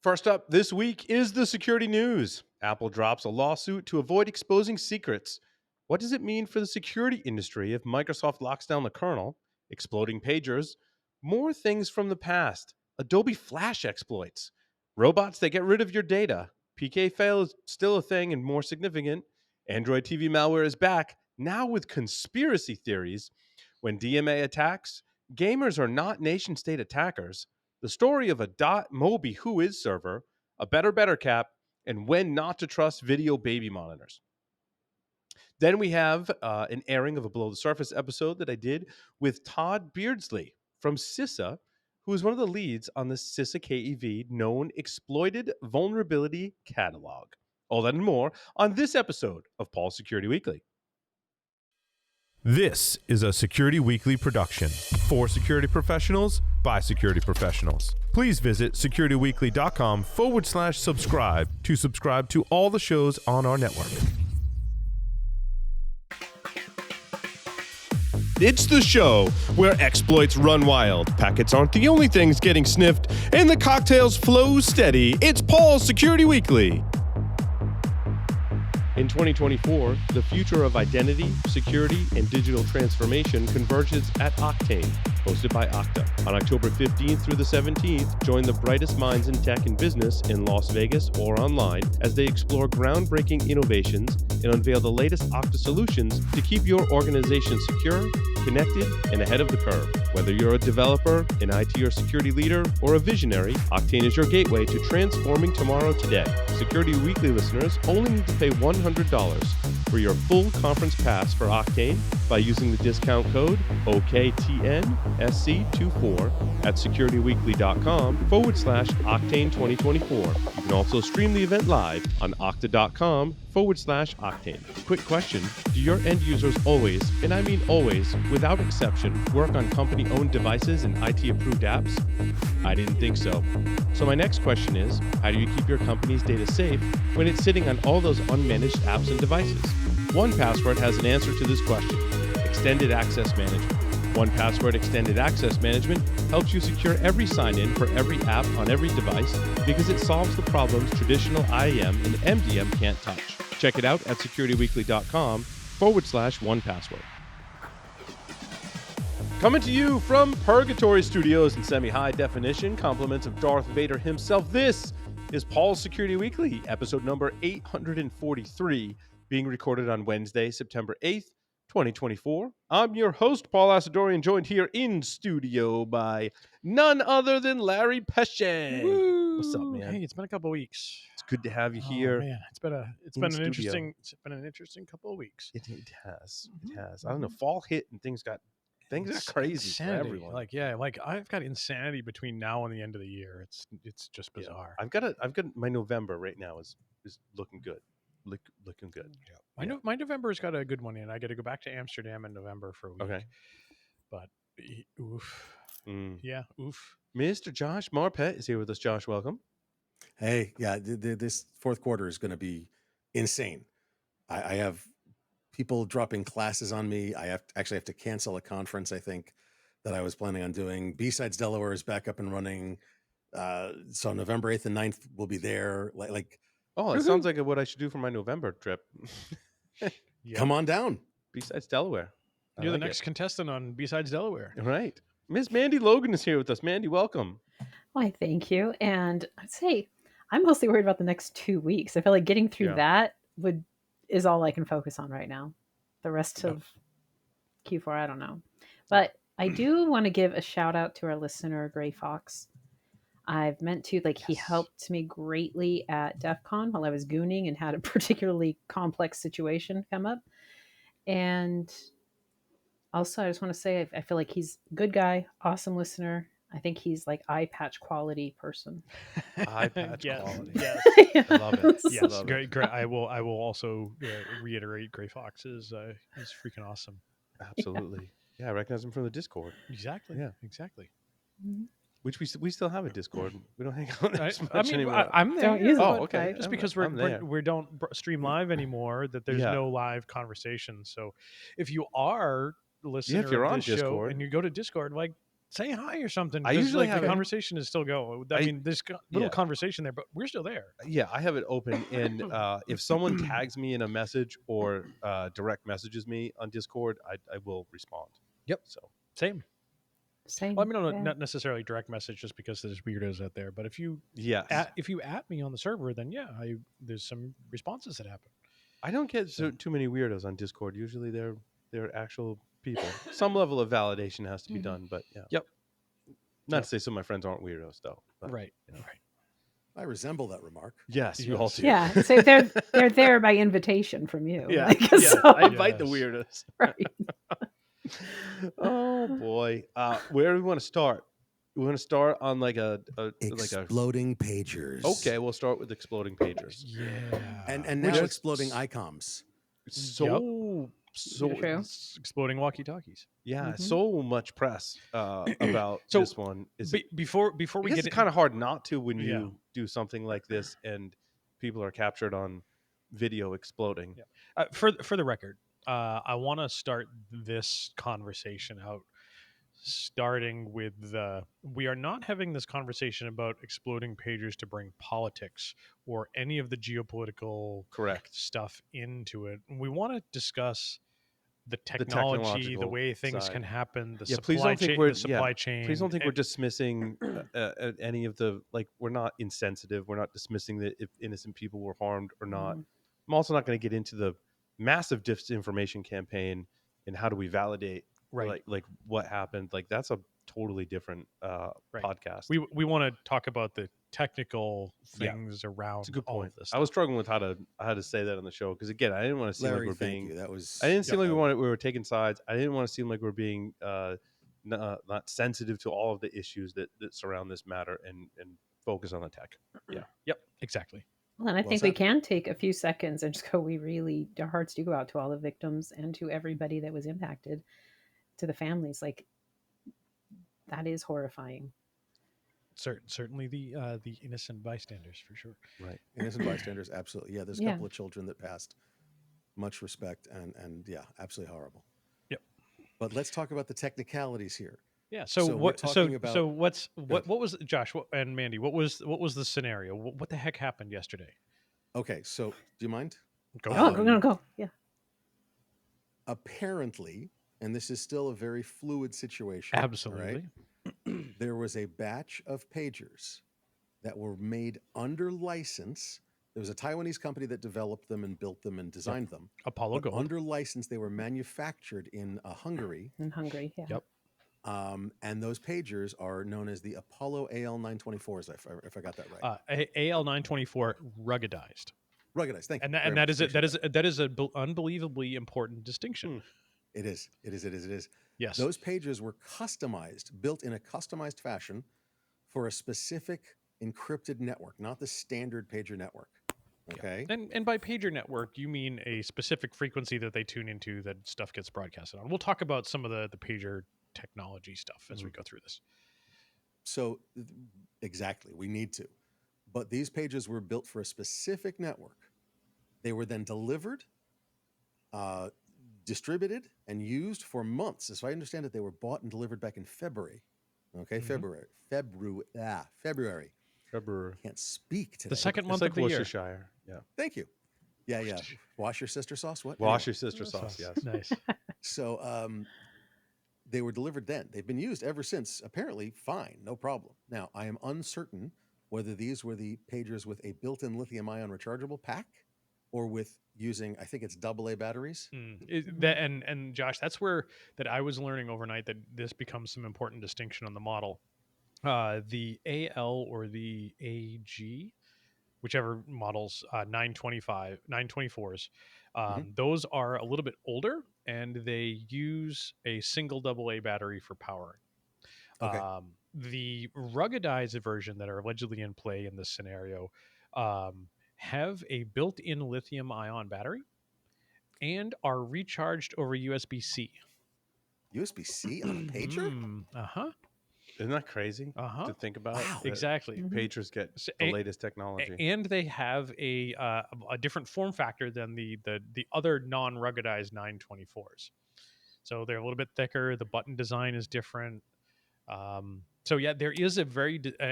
First up this week is the security news. Apple drops a lawsuit to avoid exposing secrets. What does it mean for the security industry if Microsoft locks down the kernel? Exploding pagers. More things from the past. Adobe Flash exploits. Robots that get rid of your data. PKFail is still a thing and more significant. Android TV malware is back, now with conspiracy theories. When DMA attacks, gamers are not nation-state attackers. The story of a .MOBI Whois server, a better Bettercap, and when not to trust video baby monitors. Then we have an airing of a Below the Surface episode that I did with Todd Beardsley from CISA, who is one of the leads on the CISA KEV known exploited vulnerability catalog. All that and more on this episode of Paul's Security Weekly. This is a Security Weekly production for security professionals by security professionals. Please visit securityweekly.com/subscribe to subscribe to all the shows on our network. It's the show where exploits run wild, packets aren't the only things getting sniffed, and the cocktails flow steady. It's Paul's Security Weekly. In 2024, the future of identity, security, and digital transformation converges at Octane, hosted by Okta. On October 15th through the 17th, join the brightest minds in tech and business in Las Vegas or online as they explore groundbreaking innovations and unveil the latest Okta solutions to keep your organization secure, connected, and ahead of the curve. Whether you're a developer, an IT or security leader, or a visionary, Octane is your gateway to transforming tomorrow today. Security Weekly listeners only need to pay $100 for your full conference pass for Octane by using the discount code OKTNSC24 at securityweekly.com/Octane2024. You can also stream the event live on okta.com/Octane. Quick question: do your end users always, and I mean always, without exception, work on company-owned devices and IT-approved apps? I didn't think so. So my next question is, how do you keep your company's data safe when it's sitting on all those unmanaged apps and devices? 1Password has an answer to this question: Extended Access Management. 1Password Extended Access Management helps you secure every sign-in for every app on every device because it solves the problems traditional IAM and MDM can't touch. Check it out at securityweekly.com/1Password. Coming to you from Purgatory Studios in semi-high definition, compliments of Darth Vader himself, this is Paul's Security Weekly, episode number 843, being recorded on Wednesday, September 8th, 2024. I'm your host, Paul Asadorian, joined here in studio by none other than Larry Pesce. Woo! What's up, man? Hey, it's been a couple of weeks. It's good to have you here. Man, it's been an interesting couple of weeks. It has. It has. I don't know. Fall hit and things got crazy insanity. for everyone. Like I've got insanity between now and the end of the year. It's just bizarre. I've got my November right now is looking good. Looking good. Yeah. My November's got a good one in. I got to go back to Amsterdam in November for a week. Okay. But oof. Yeah, oof. Mr. Josh Marpet is here with us. Josh, welcome. Hey, yeah, this fourth quarter is going to be insane. I have people dropping classes on me. I have to cancel a conference, I think, that I was planning on doing. B-Sides Delaware is back up and running. So November 8th and 9th we'll be there. Oh, it sounds like what I should do for my November trip. Come on down. B-Sides Delaware. You're the next contestant on B-Sides Delaware. Right. Miss Mandy Logan is here with us. Mandy, welcome. Why, thank you. And I'd say I'm mostly worried about the next 2 weeks. I feel like getting through that is all I can focus on right now. The rest of Q4, I don't know. But I do want to give a shout out to our listener, Gray Fox. I've meant to, he helped me greatly at DEF CON while I was gooning and had a particularly complex situation come up. And also, I just want to say, I feel like he's a good guy, awesome listener. I think he's eye patch quality person. Eye patch quality. Yes. I love it. Yes, great. I will also reiterate Gray Fox is freaking awesome. Absolutely. Yeah, I recognize him from the Discord. Exactly. Yeah. Exactly. Mm-hmm. Which we still have a Discord. We don't hang out as much I mean, anymore. I'm there. Don't use it. Oh, okay. Just because we don't stream live anymore, that there's no live conversation. So if you are listener if you're of on this show Discord and you go to Discord, say hi or something. I 'cause, usually like, have the it- conversation is still going. I mean, there's little yeah. conversation there, but we're still there. Yeah, I have it open, and if someone tags me in a message or direct messages me on Discord, I will respond. Yep. So Same. Same. Well, I mean, yeah. not necessarily direct message, just because there's weirdos out there. But if you yes, at me on the server, then yeah, there's some responses that happen. I don't get too many weirdos on Discord. Usually they're actual people. Some level of validation has to be done, but yeah. Yep. Not to say some of my friends aren't weirdos though. But, Right. you know. Right. I resemble that remark. Yes, you all Yes. do. Yeah. So they're there by invitation from you. Yeah, Like, yeah. so- I invite the Yes. weirdos. right. Oh boy, where do we want to start? We want to start on like a Exploding pagers. Okay, we'll start with exploding pagers. Yeah. And now Which is- exploding ICOMs. So True. Exploding walkie-talkies. yeah, Mhm. so much press about So, this one. Is Before we I guess get it's kind of hard not to when Yeah. you do something like this and people are captured on video exploding. Yeah. For the record, I want to start this conversation out starting with we are not having this conversation about exploding pagers to bring politics or any of the geopolitical Correct. stuff into it. We want to discuss the technology, the technological way things side. can happen, the Yeah, please supply don't think chain, we're the supply chain. Please don't think we're and- dismissing any of the we're not insensitive. We're not dismissing that if innocent people were harmed or not. Mhm. I'm also not going to get into the massive disinformation campaign and how do we validate Right. like what happened. Like that's a totally different podcast. We want to talk about the technical Yeah. things around It's a good all point. of this. I was struggling with how to say that on the show because again, I didn't want to seem Larry, like we're thank being. you. That was. I didn't seem like we were taking sides. I didn't want to seem like we're being not sensitive to all of the issues that surround this matter and focus on the tech. Yeah. Yep. Exactly. Well, and I Well think we said. can take a few seconds and just go, our hearts do go out to all the victims and to everybody that was impacted, to the families. Like, that is horrifying. Certainly the innocent bystanders for sure. Right. Innocent bystanders, absolutely. Yeah, there's a Yeah. couple of children that passed. Much respect and yeah, absolutely horrible. Yep. But let's talk about the technicalities here. Yeah. So So we're what? talking about- So what ahead. was Josh and Mandy? What was the scenario? What the heck happened yesterday? Okay, so do you mind? Go. Oh, for it. go. Yeah. Apparently, and this is still a very fluid situation. all Absolutely. right, there was a batch of pagers that were made under license. There was a Taiwanese company that developed them and built them and designed them. Apollo But Gold. under license, they were manufactured in Hungary. In Hungary. Yeah. Yep. And those pagers are known as the Apollo AL924s, if I got that right. AL924 ruggedized, Ruggedized, thank you. and very that much. is that is a unbelievably important distinction. It is. Yes. Those pagers were customized, built in a customized fashion for a specific encrypted network, not the standard pager network. Okay. And by pager network, you mean a specific frequency that they tune into that stuff gets broadcasted on. We'll talk about some of the pager technology stuff as we go through this. So exactly, we need to. But these pages were built for a specific network. They were then delivered, distributed, and used for months. As I understand it, they were bought and delivered back in February. Okay, February. Can't speak today. The second It's month like of the year. Worcestershire. Yeah. Thank you. Yeah. Wash your sister sauce. What? Wash Anyway. your sister sauce. Yes. Nice. So they were delivered then. They've been used ever since. Apparently, fine, no problem. Now, I am uncertain whether these were the pagers with a built-in lithium-ion rechargeable pack, or with using, I think it's AA batteries. And Josh, that's where that I was learning overnight that this becomes some important distinction on the model. The AL or the AG, whichever models, 924s, those are a little bit older and they use a single AA battery for powering. Okay. The ruggedized version that are allegedly in play in this scenario have a built-in lithium-ion battery and are recharged over USB-C. USB-C on a pager? Uh-huh. Isn't that crazy Uh-huh. to think about? Wow. that Exactly. Mhm. Pagers get So- the latest technology. And they have a different form factor than the other non-ruggedized 924s. So they're a little bit thicker. The button design is different. So yeah, there is a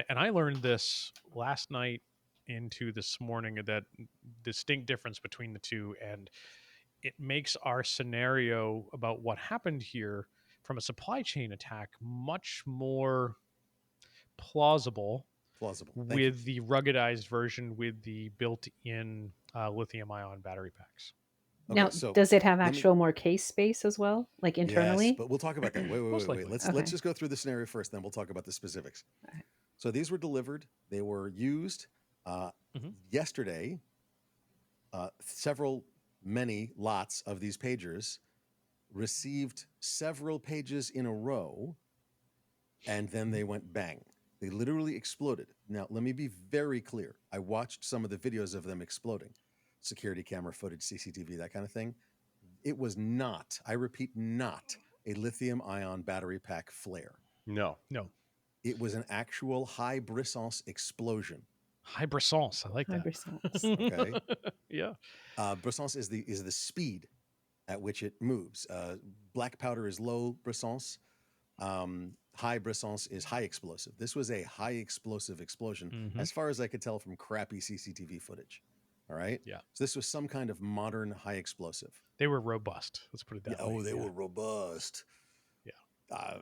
and I learned this last night into this morning, that distinct difference between the two, and it makes our scenario about what happened here from a supply chain attack much more plausible Plausible. Thank you. with the ruggedized version with the built-in lithium-ion battery packs. Now, Okay, so does it have let me. actual more case space as well, like Yes, internally? but we'll talk about that. Wait, wait, Most wait, wait. likely. Let's Okay. just go through the scenario first, then we'll talk about the specifics. All right. So these were delivered. They were used yesterday. Many lots of these pagers received several pages in a row, and then they went bang. They literally exploded. Now, let me be very clear. I watched some of the videos of them exploding, security camera footage, CCTV, that kind of thing. It was not, I repeat, not a lithium-ion battery pack flare. No. It was an actual high brisance explosion. High brisance, I like that. Okay. Yeah. Brisance is the speed at which it moves. Black powder is low brisance. High brisance is high explosive. This was a high explosive explosion, as far as I could tell from crappy CCTV footage. All right. Yeah. So this was some kind of modern high explosive. They were robust. Let's put it that way. Oh, they were robust. Yeah.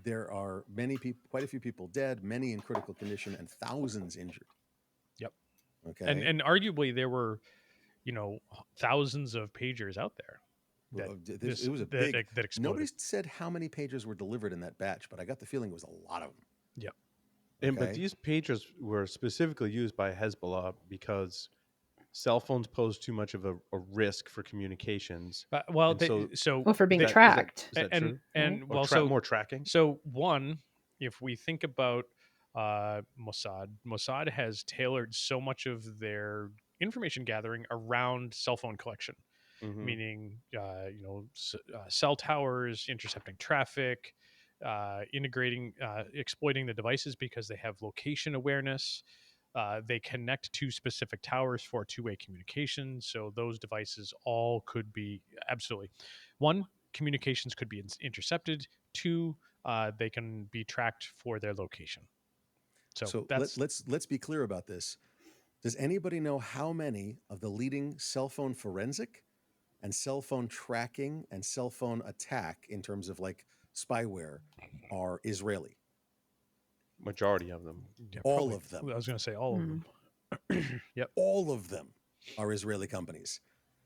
There are many people, quite a few people dead, many in critical condition, and thousands injured. Yep. Okay. And arguably there were, thousands of pagers out there. It was a big. That exploded. Nobody said how many pagers were delivered in that batch, but I got the feeling it was a lot of them. Yep. But these pagers were specifically used by Hezbollah because cell phones pose too much of a risk for communications. Well, for being tracked. Is that true? And Or more tracking. So one, if we think about Mossad has tailored so much of their information gathering around cell phone collection, meaning cell towers, intercepting traffic, integrating, exploiting the devices because they have location awareness. They connect to specific towers for two-way communication. So those devices all could be absolutely. One, communications could be intercepted. Two, they can be tracked for their location. So that's let's be clear about this. Does anybody know how many of the leading cell phone forensic and cell phone tracking and cell phone attack in terms of like spyware are Israeli? Majority of them. Yeah, all of them. I was going to say all of them. Yep. All of them are Israeli companies.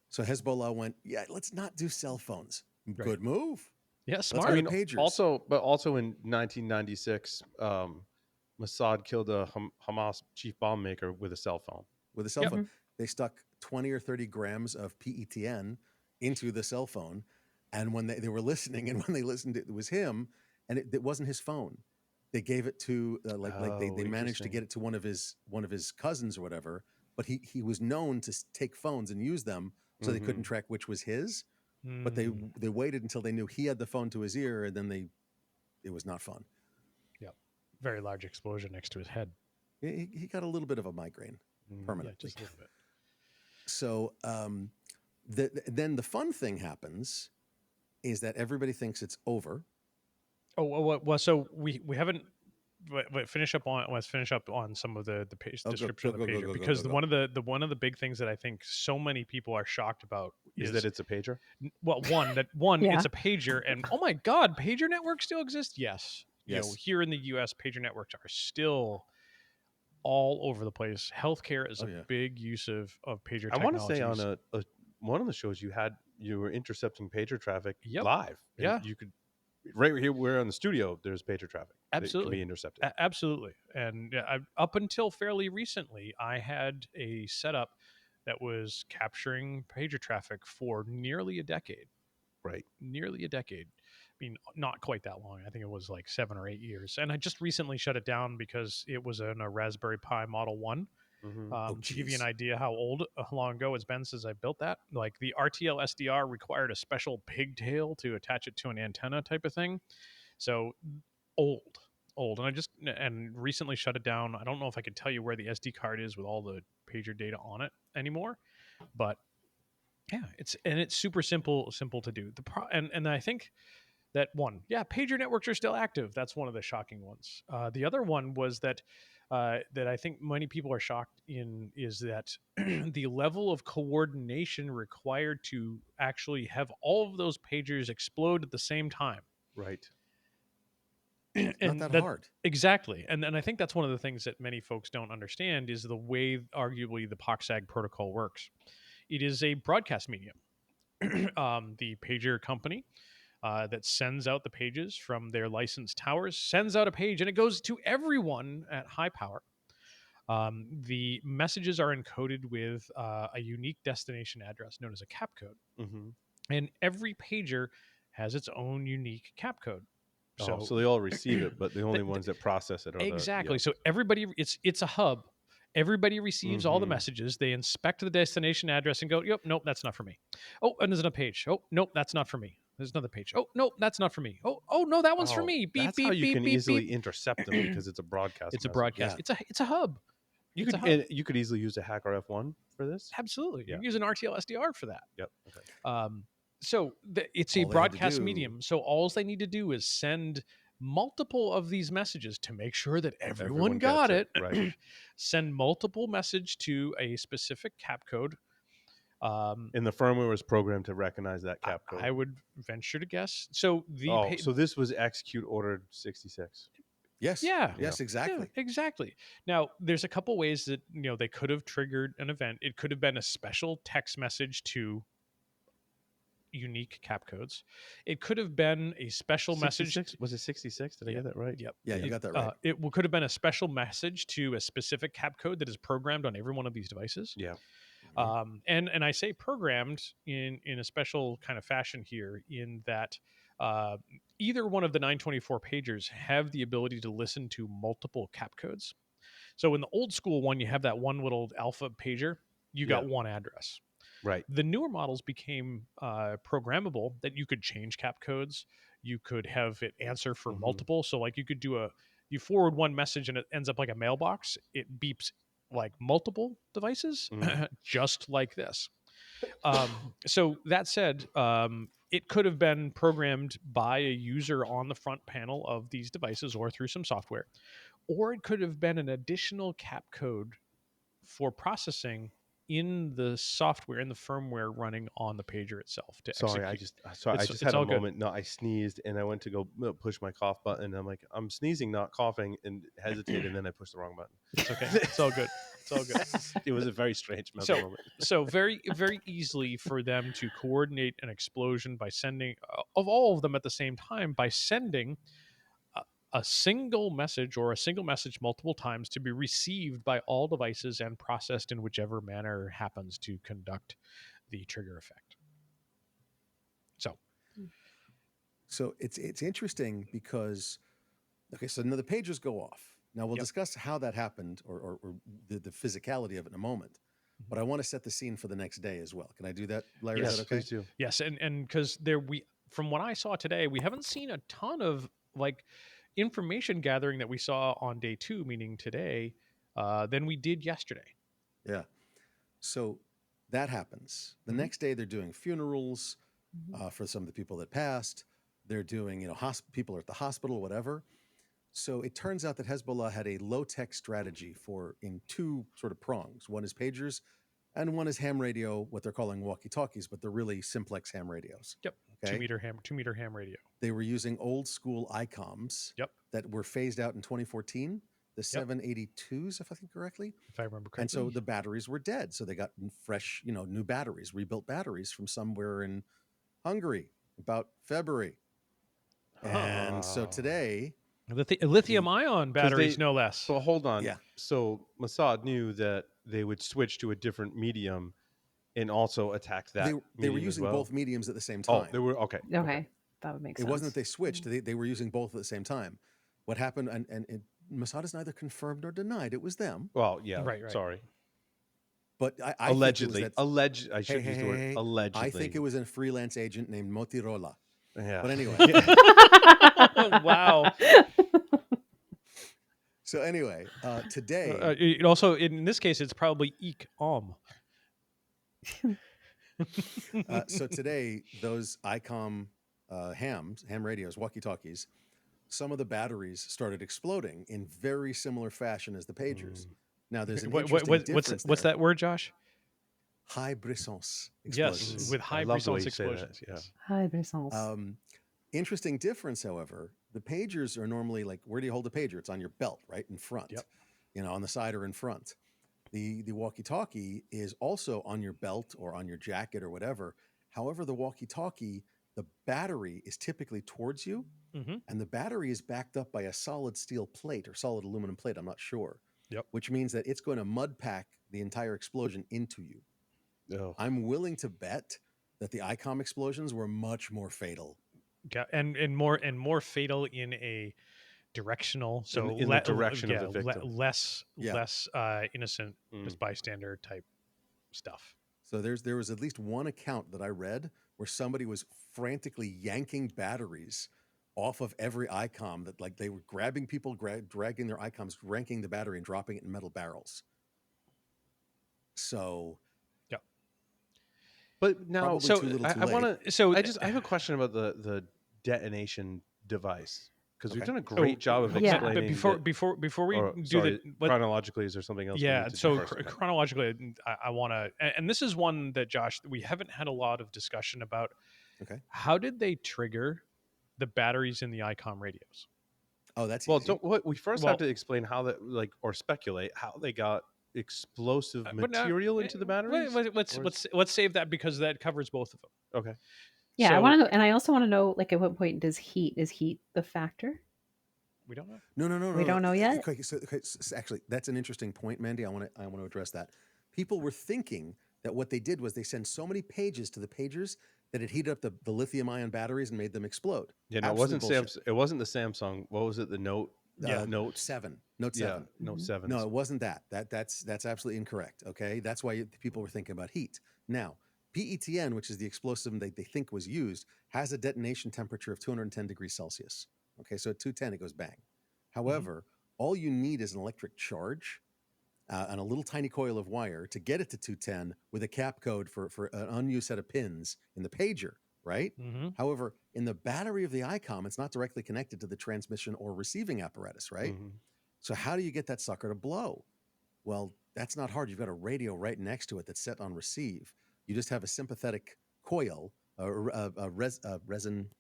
So Hezbollah went, yeah, let's not do cell phones. Right. Good move. Yeah, Let's smart. go to pagers. Also in 1996, Mossad killed a Hamas chief bomb maker with a cell phone. With a cell phone. They stuck 20 or 30 grams of PETN into the cell phone. And when they were listening, and when they listened, it was him, and it wasn't his phone. They gave it to they managed to get it to one of his cousins or whatever. But he was known to take phones and use them, so they couldn't track which was his. But they waited until they knew he had the phone to his ear, and then it was not fun. Yep. Very large explosion next to his head. He got a little bit of a migraine permanently. Yeah, just a little bit. So then the fun thing happens is that everybody thinks it's over. Oh, well, so we haven't. Let's finish up on some of the page description of the pager, because one of the big things that I think so many people are shocked about is that it's a pager. Well, it's a pager, and oh my God, pager networks still exist. Yes. Here in the U.S., pager networks are still all over the place. Healthcare is a big use of pager technology. I want to say on one of the shows you were intercepting pager traffic live. Yeah, you could. Right here, we're in the studio. There's pager traffic. Absolutely, that can be intercepted. Absolutely, and up until fairly recently, I had a setup that was capturing pager traffic for nearly a decade. Right, nearly a decade. I mean, not quite that long. I think it was like 7 or 8 years, and I just recently shut it down because it was in a Raspberry Pi Model 1. To give you an idea how long ago it's been since I built that, like the RTL SDR required a special pigtail to attach it to an antenna type of thing. So old. And I just recently shut it down. I don't know if I could tell you where the SD card is with all the pager data on it anymore, but yeah, it's super simple to do. And I think that one, yeah, pager networks are still active. That's one of the shocking ones. The other one was that that I think many people are shocked in is that the level of coordination required to actually have all of those pagers explode at the same time. Right. Not that hard. Exactly. And I think that's one of the things that many folks don't understand is the way arguably the POXAG protocol works. It is a broadcast medium. The pager company that sends out the pages from their licensed towers sends out a page and it goes to everyone at high power. The messages are encoded with a unique destination address known as a cap code. Mm-hmm. And every pager has its own unique cap code. So they all receive it, but the only ones that process it are exactly. the, So everybody, it's a hub. Everybody receives all the messages. They inspect the destination address and go, "Yep, nope, that's not for me." Oh, and there's another page. Oh, nope, that's not for me. There's another page. Oh, nope, that's not for me. Oh, no, that one's for me. Beep, that's beep, how you beep, can beep, easily beep. intercept them because it's a broadcast. It's a message. broadcast. Yeah. It's a hub. You could easily use a hacker F1 for this. Absolutely. Yeah. You can use an RTL SDR for that. Yep. Okay. So it's All a they had to broadcast do- medium. So all they need to do is send multiple of these messages to make sure that everyone got gets it. Right. Send multiple message to a specific cap code. And the firmware was programmed to recognize that cap code. I would venture to guess. So so this was execute ordered 66. Yes. Yeah. Yes, exactly. Yeah, exactly. Now, there's a couple ways that they could have triggered an event. It could have been a special text message to unique cap codes. It could have been a special 66? message. Was it 66? Did I get that right? Yep. Yeah, you got that right. It could have been a special message to a specific cap code that is programmed on every one of these devices. Yeah. And I say programmed in a special kind of fashion here, in that either one of the 924 pagers have the ability to listen to multiple cap codes. So in the old school one, you have that one little alpha pager. You got one address. Right. The newer models became programmable, that you could change cap codes. You could have it answer for multiple. So like you could you forward one message and it ends up like a mailbox. It beeps like multiple devices, just like this. So that said, it could have been programmed by a user on the front panel of these devices or through some software, or it could have been an additional cap code for processing in the software, in the firmware running on the pager itself to Sorry, execute. I just had a moment. No, I sneezed and I went to go push my cough button. And I'm like, I'm sneezing, not coughing, and hesitated. And then I pushed the wrong button. It's okay. It's all good. It's all good. It was a very strange moment. So very, very easily for them to coordinate an explosion by sending of all of them at the same time, by sending a single message or a single message multiple times to be received by all devices and processed in whichever manner happens to conduct the trigger effect. So it's interesting because, okay, so now the pagers go off. Now we'll discuss how that happened or the physicality of it in a moment. But I want to set the scene for the next day as well. Can I do that, Larry? Yes, is that okay? please do. Yes, and because from what I saw today, we haven't seen a ton of like information gathering that we saw on day 2, meaning today, than we did yesterday. Yeah. So that happens. The next day, they're doing funerals for some of the people that passed. They're doing, people are at the hospital, whatever. So it turns out that Hezbollah had a low-tech strategy in 2 sort of prongs. One is pagers, and one is ham radio, what they're calling walkie-talkies, but they're really simplex ham radios. Yep. Okay? 2 meter ham radio. They were using old school ICOMs that were phased out in 2014, the 782s, if I think correctly. If I remember correctly. And so the batteries were dead. So they got fresh, new batteries, rebuilt batteries from somewhere in Hungary about February. And so today... Lithium-ion batteries, no less. So hold on. Yeah. So Mossad knew that they would switch to a different medium and also attack that. They were using both mediums at the same time. Oh, they were okay. Okay. That would make sense. It wasn't that they switched. They were using both at the same time. What happened, and Mossad has neither confirmed nor denied it was them. Well, yeah. Right. Sorry. But I allegedly. Think it was I should use the word allegedly. I think it was a freelance agent named Motorola. Yeah. But anyway. Wow. So anyway, today... it also, in this case, it's probably eek-om. So today, those ICOM ham radios, walkie-talkies, some of the batteries started exploding in very similar fashion as the pagers. Now, there's an interesting difference what's there. that word, Josh? High brisance Yes, explosions. with high I love the way brisance you say that, explosions. yeah. Yes. Hi, Brissons. Interesting difference, however. The pagers are normally like, where do you hold the pager? It's on your belt, right in front. Yep. On the side or in front. The walkie-talkie is also on your belt or on your jacket or whatever. However, the walkie-talkie, the battery is typically towards you, and the battery is backed up by a solid steel plate or solid aluminum plate. I'm not sure. Yep. Which means that it's going to mud pack the entire explosion into you. Oh. I'm willing to bet that the ICOM explosions were much more fatal. Yeah, and more fatal in a directional, so in the direction of the victim. less innocent, just bystander type stuff. So there was at least one account that I read where somebody was frantically yanking batteries off of every ICOM, that like they were grabbing people, dragging their ICOMs, ranking the battery and dropping it in metal barrels. So, yeah. But now, probably too little, too I late. want to. So I have a question about the detonation device, because we've Okay. done a great job of Yeah. explaining. But before we do sorry, the chronologically, is there something else? we yeah, need to do so first? chronologically, I want to, and this is one that Josh, we haven't had a lot of discussion about. Okay. How did they trigger the batteries in the ICOM radios? Oh, that's Well, easy. we first have to explain how that, like, or speculate how they got explosive But now- material into the batteries. Let's save that, because that covers both of them. Okay. Yeah, I So- want to know, and I also want to know, like, at what point is heat the factor? We don't know. No. We don't know yet? Okay, so actually, that's an interesting point, Mandy. I want to address that. People were thinking that what they did was they sent so many pages to the pagers that it heated up the lithium-ion batteries and made them explode. Yeah, no, it wasn't Samsung. It wasn't the Samsung. What was it? The Note. Note 7. Note 7. Yeah, Note 7. No, it wasn't that. That's absolutely incorrect. Okay, that's why people were thinking about heat. Now, PETN, which is the explosive they think was used, has a detonation temperature of 210 degrees Celsius. Okay, so at 210 it goes bang. However, all you need is an electric charge and a little tiny coil of wire to get it to 210 with a cap code for an unused set of pins in the pager, right? However, in the battery of the ICOM, it's not directly connected to the transmission or receiving apparatus, right? So how do you get that sucker to blow? Well, that's not hard. You've got a radio right next to it that's set on receive. You just have a sympathetic coil, resonant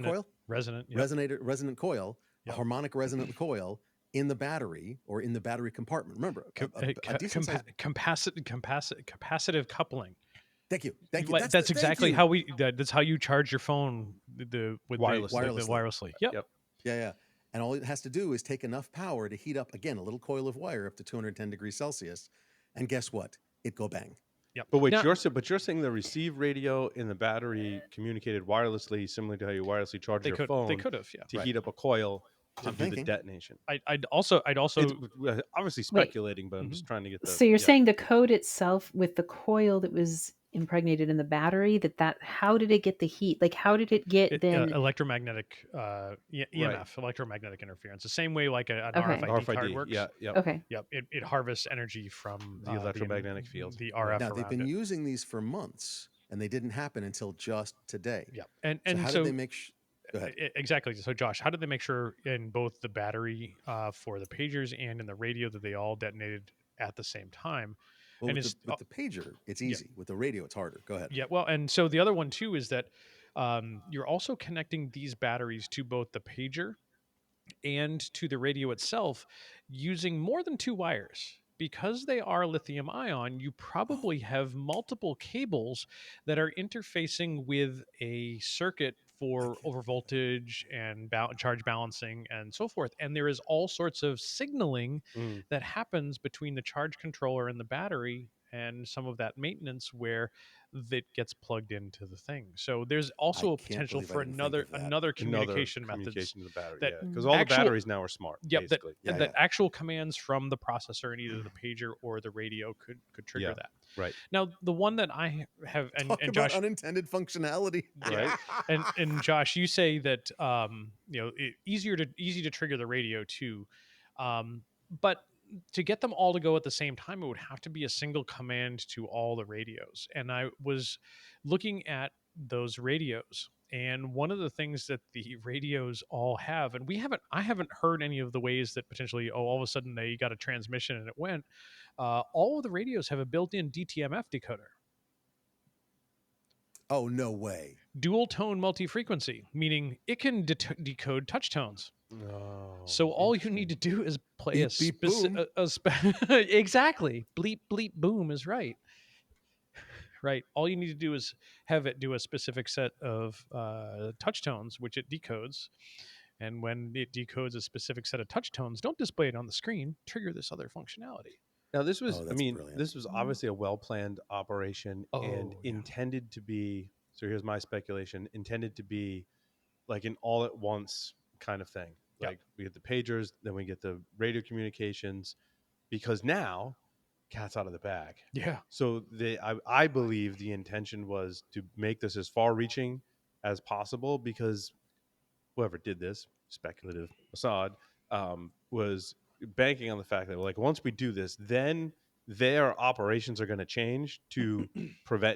coil? Resonant coil, a harmonic resonant coil in the battery or in the battery compartment. Remember, capacitive coupling. Thank you. That's exactly how that's how you charge your phone wirelessly. Yep. Yeah. And all it has to do is take enough power to heat up, again, a little coil of wire up to 210 degrees Celsius. And guess what? It go bang. Yep. But wait, you're saying the receive radio in the battery communicated wirelessly, similar to how you wirelessly charge your phone. They could have, to heat up a coil to do the detonation. I'd also It's obviously speculating, but I'm just trying to get the. So you're saying the code itself with the coil that was impregnated in the battery, that how did it get the heat? Like, how did it get then electromagnetic EMF, electromagnetic interference, the same way like an RFID card works. Okay. Yep. It harvests energy from the electromagnetic field, the RF. Now they've been using these for months, and they didn't happen until just today. Yep. And how did they make? Go ahead. Exactly. So, Josh, how did they make sure in both the battery for the pagers and in the radio that they all detonated at the same time? Well, with the pager, it's easy. With the radio, it's harder. Go ahead. Yeah. Well, and so the other one too is that you're also connecting these batteries to both the pager and to the radio itself using more than 2 wires. Because they are lithium ion, you probably have multiple cables that are interfacing with a circuit for overvoltage and charge balancing and so forth. And there is all sorts of signaling that happens between the charge controller and the battery, and some of that maintenance where that gets plugged into the thing. So there's also a potential for another communication method. Because all the batteries now are smart. Yep, that actual commands from the processor in either the pager or the radio could trigger that. Right. Now, the one that I have, and Josh, unintended functionality. Right. and Josh, you say that easy to trigger the radio too, but to get them all to go at the same time, it would have to be a single command to all the radios. And I was looking at those radios, And one of the things that the radios all have, and I haven't heard any of the ways that potentially, all of a sudden they got a transmission and it went. All of the radios have a built-in DTMF decoder. Oh, no way. Dual tone multi-frequency, meaning it can decode touch tones. Oh, So all you need to do is play Beep, beep, boom. exactly. Bleep, bleep, boom is right. Right. All you need to do is have it do a specific set of touch tones, which it decodes. And when it decodes a specific set of touch tones, don't display it on the screen. Trigger this other functionality. Now this was, Oh, I that's mean, brilliant. this was obviously a well-planned operation and Oh, yeah. intended to be. So here's my speculation: intended to be like an all-at-once kind of thing. Yep. Like we get the pagers, then we get the radio communications, because now cat's out of the bag. Yeah. So I believe the intention was to make this as far-reaching as possible, because whoever did this, speculative Assad, was banking on the fact that, like, once we do this, then their operations are going to change to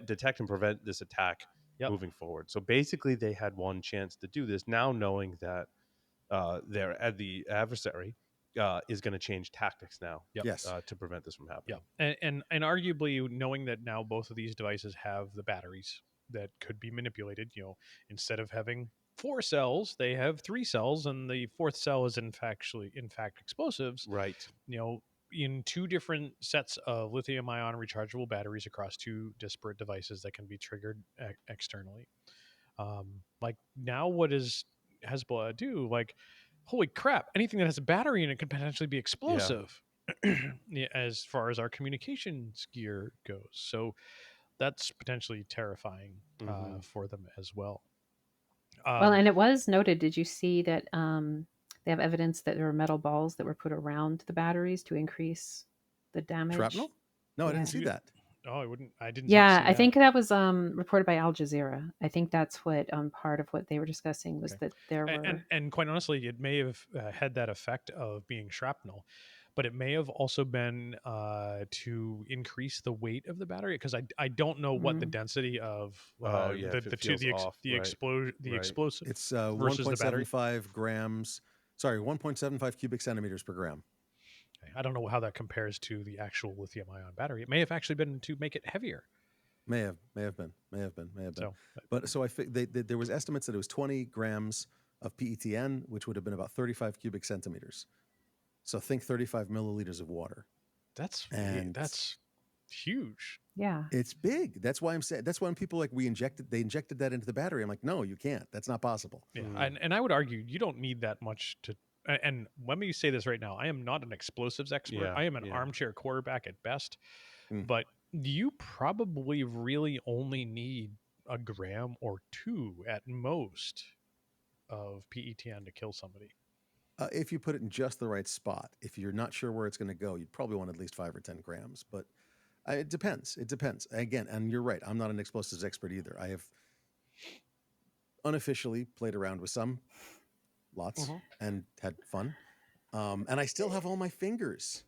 detect and prevent this attack moving forward. So basically, they had one chance to do this. Now, knowing that the adversary is going to change tactics now, Yes. to prevent this from happening. And arguably, knowing that now both of these devices have the batteries that could be manipulated, instead of having 4 cells, they have 3 cells, and the 4th cell is in fact explosives. Right. In 2 different sets of lithium-ion rechargeable batteries across 2 disparate devices that can be triggered externally. Like, now, what does Hezbollah do? Like, holy crap! Anything that has a battery in it could potentially be explosive. Yeah, as far as our communications gear goes, so that's potentially terrifying for them as well. Well, and it was noted. Did you see that they have evidence that there were metal balls that were put around the batteries to increase the damage? Shrapnel? No, I Yeah. didn't see that. Oh, I didn't. Yeah, see I that. think that was reported by Al Jazeera. I think that's what part of what they were discussing was that there were. And quite honestly, it may have had that effect of being shrapnel, but it may have also been to increase the weight of the battery, because I don't know what the density of the explosive It's versus the battery. 1.75 grams. Sorry, 1.75 cubic centimeters per gram. I don't know how that compares to the actual lithium-ion battery. It may have actually been to make it heavier. May have been. So there was estimates that it was 20 grams of PETN, which would have been about 35 cubic centimeters. So think 35 milliliters of water. That's huge. Yeah, it's big. That's why I'm saying. That's when people they injected that into the battery. I'm like, no, you can't. That's not possible. Yeah, and I would argue you don't need that much to. And let me say this right now: I am not an explosives expert. I am an armchair quarterback at best. But you probably really only need a gram or 2 at most of PETN to kill somebody. If you put it in just the right spot. If you're not sure where it's going to go, you'd probably want at least 5 or 10 grams. But it depends. It depends. Again, and you're right. I'm not an explosives expert either. I have unofficially played around with some. Lots and had fun, and I still have all my fingers.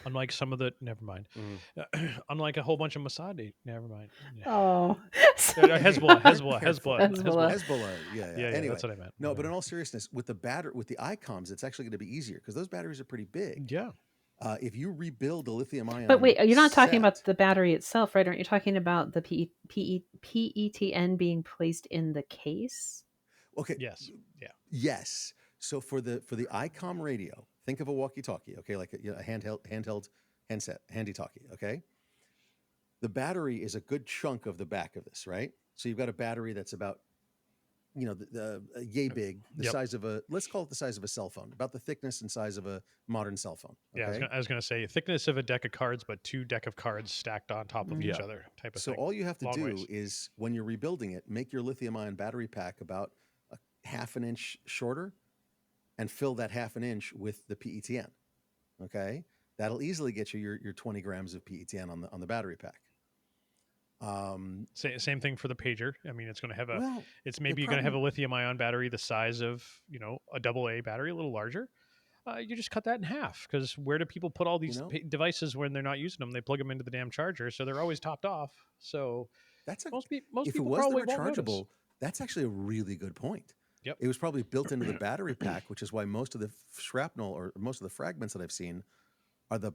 Unlike some of the, never mind. Unlike a whole bunch of Mossad, never mind. Oh, Hezbollah. Yeah. Anyway, that's what I meant. No, but in all seriousness, with the iComs, it's actually going to be easier because those batteries are pretty big. Yeah. If you rebuild a lithium-ion, but wait, you're not talking about the battery itself, right? Aren't you talking about the PETN being placed in the case? Okay. Yes. Yeah. Yes. So for the ICOM radio, think of a walkie-talkie, okay, like a handheld handset, handy-talkie, okay? The battery is a good chunk of the back of this, right? So you've got a battery that's about, yay big, the size of let's call it the size of a cell phone, about the thickness and size of a modern cell phone. Okay? Yeah, I was going to say thickness of a deck of cards, but 2 deck of cards stacked on top of each other type of thing. So all you have to do is, when you're rebuilding it, make your lithium-ion battery pack about a half an inch shorter and fill that half an inch with the PETN. Okay? That'll easily get you your 20 grams of PETN on the battery pack. Same thing for the pager. I mean, it's going to have you're going to have a lithium-ion battery the size of a AA battery, a little larger. You just cut that in half, because where do people put all these devices when they're not using them? They plug them into the damn charger, so they're always topped off. So that's most people if it was probably the rechargeable, That's actually a really good point. Yep. It was probably built into the battery pack, which is why most of the shrapnel or most of the fragments that I've seen are the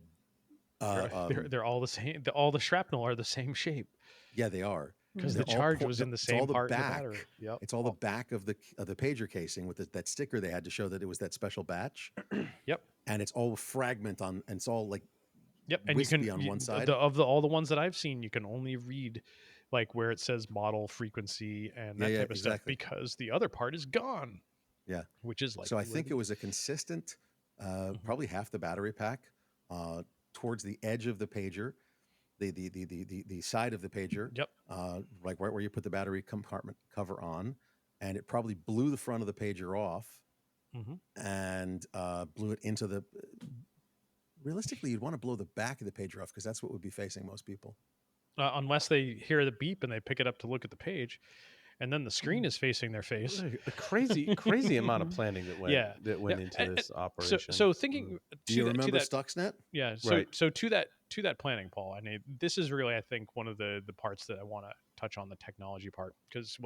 They're all the same. All the shrapnel are the same shape yeah, they are. because They're the all charge was in the it's all same the part of the back. battery. Yep. It's all the back of the pager casing with that sticker they had to show that it was that special batch. Yep. And it's all fragment on, and it's all like Yep. And you wispy can on one side. all the ones that I've seen, you can only read like where it says model, frequency, and that type of stuff because the other part is gone. Yeah. Which is like so I think it was a consistent, probably half the battery pack towards the edge of the pager, the side of the pager. Yep. Like right where you put the battery compartment cover on, and it probably blew the front of the pager off and blew it into the. Realistically, you'd want to blow the back of the pager off because that's what would be facing most people. Unless they hear the beep and they pick it up to look at the page, and then the screen is facing their face. A crazy amount of planning that went into this operation. So thinking, do you remember Stuxnet? Yeah. So to that planning, Paul, I mean, this is really, I think, one of the parts that I want to touch on, the technology part, because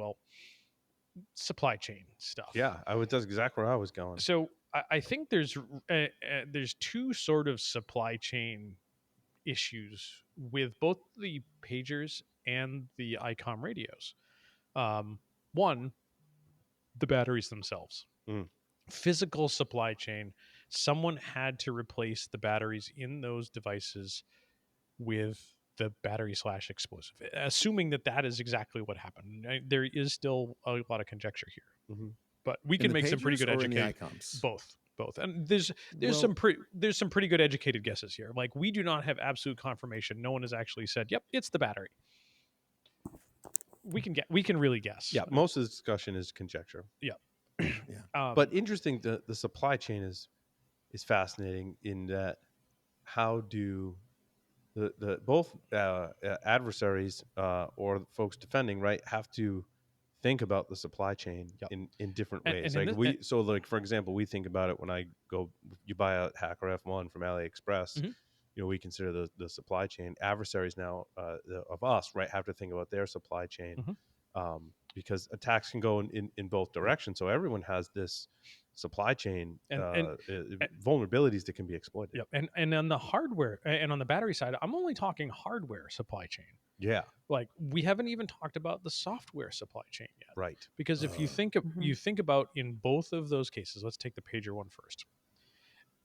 supply chain stuff. Yeah, that's exactly where I was going. So I think there's two sort of supply chain issues with both the pagers and the ICOM radios. One, the batteries themselves. Physical supply chain. Someone had to replace the batteries in those devices with the battery/explosive, assuming that is exactly what happened. There is still a lot of conjecture here, but we can make some pretty good educated both, and there's some pretty good educated guesses here. Like, we do not have absolute confirmation. No one has actually said, "Yep, it's the battery." We can really guess. Yeah, most of the discussion is conjecture. Yeah, but interesting. The supply chain is fascinating in that how do the both adversaries or folks defending, right, have to think about the supply chain in different ways. Like for example, we think about it when you buy a Hacker F1 from AliExpress. We consider the supply chain. Adversaries now of us, right, have to think about their supply chain because attacks can go in both directions. So everyone has this supply chain vulnerabilities that can be exploited. Yep. And on the hardware and on the battery side, I'm only talking hardware supply chain. Yeah. Like, we haven't even talked about the software supply chain yet. Right. Because if you think about in both of those cases, let's take the pager one first.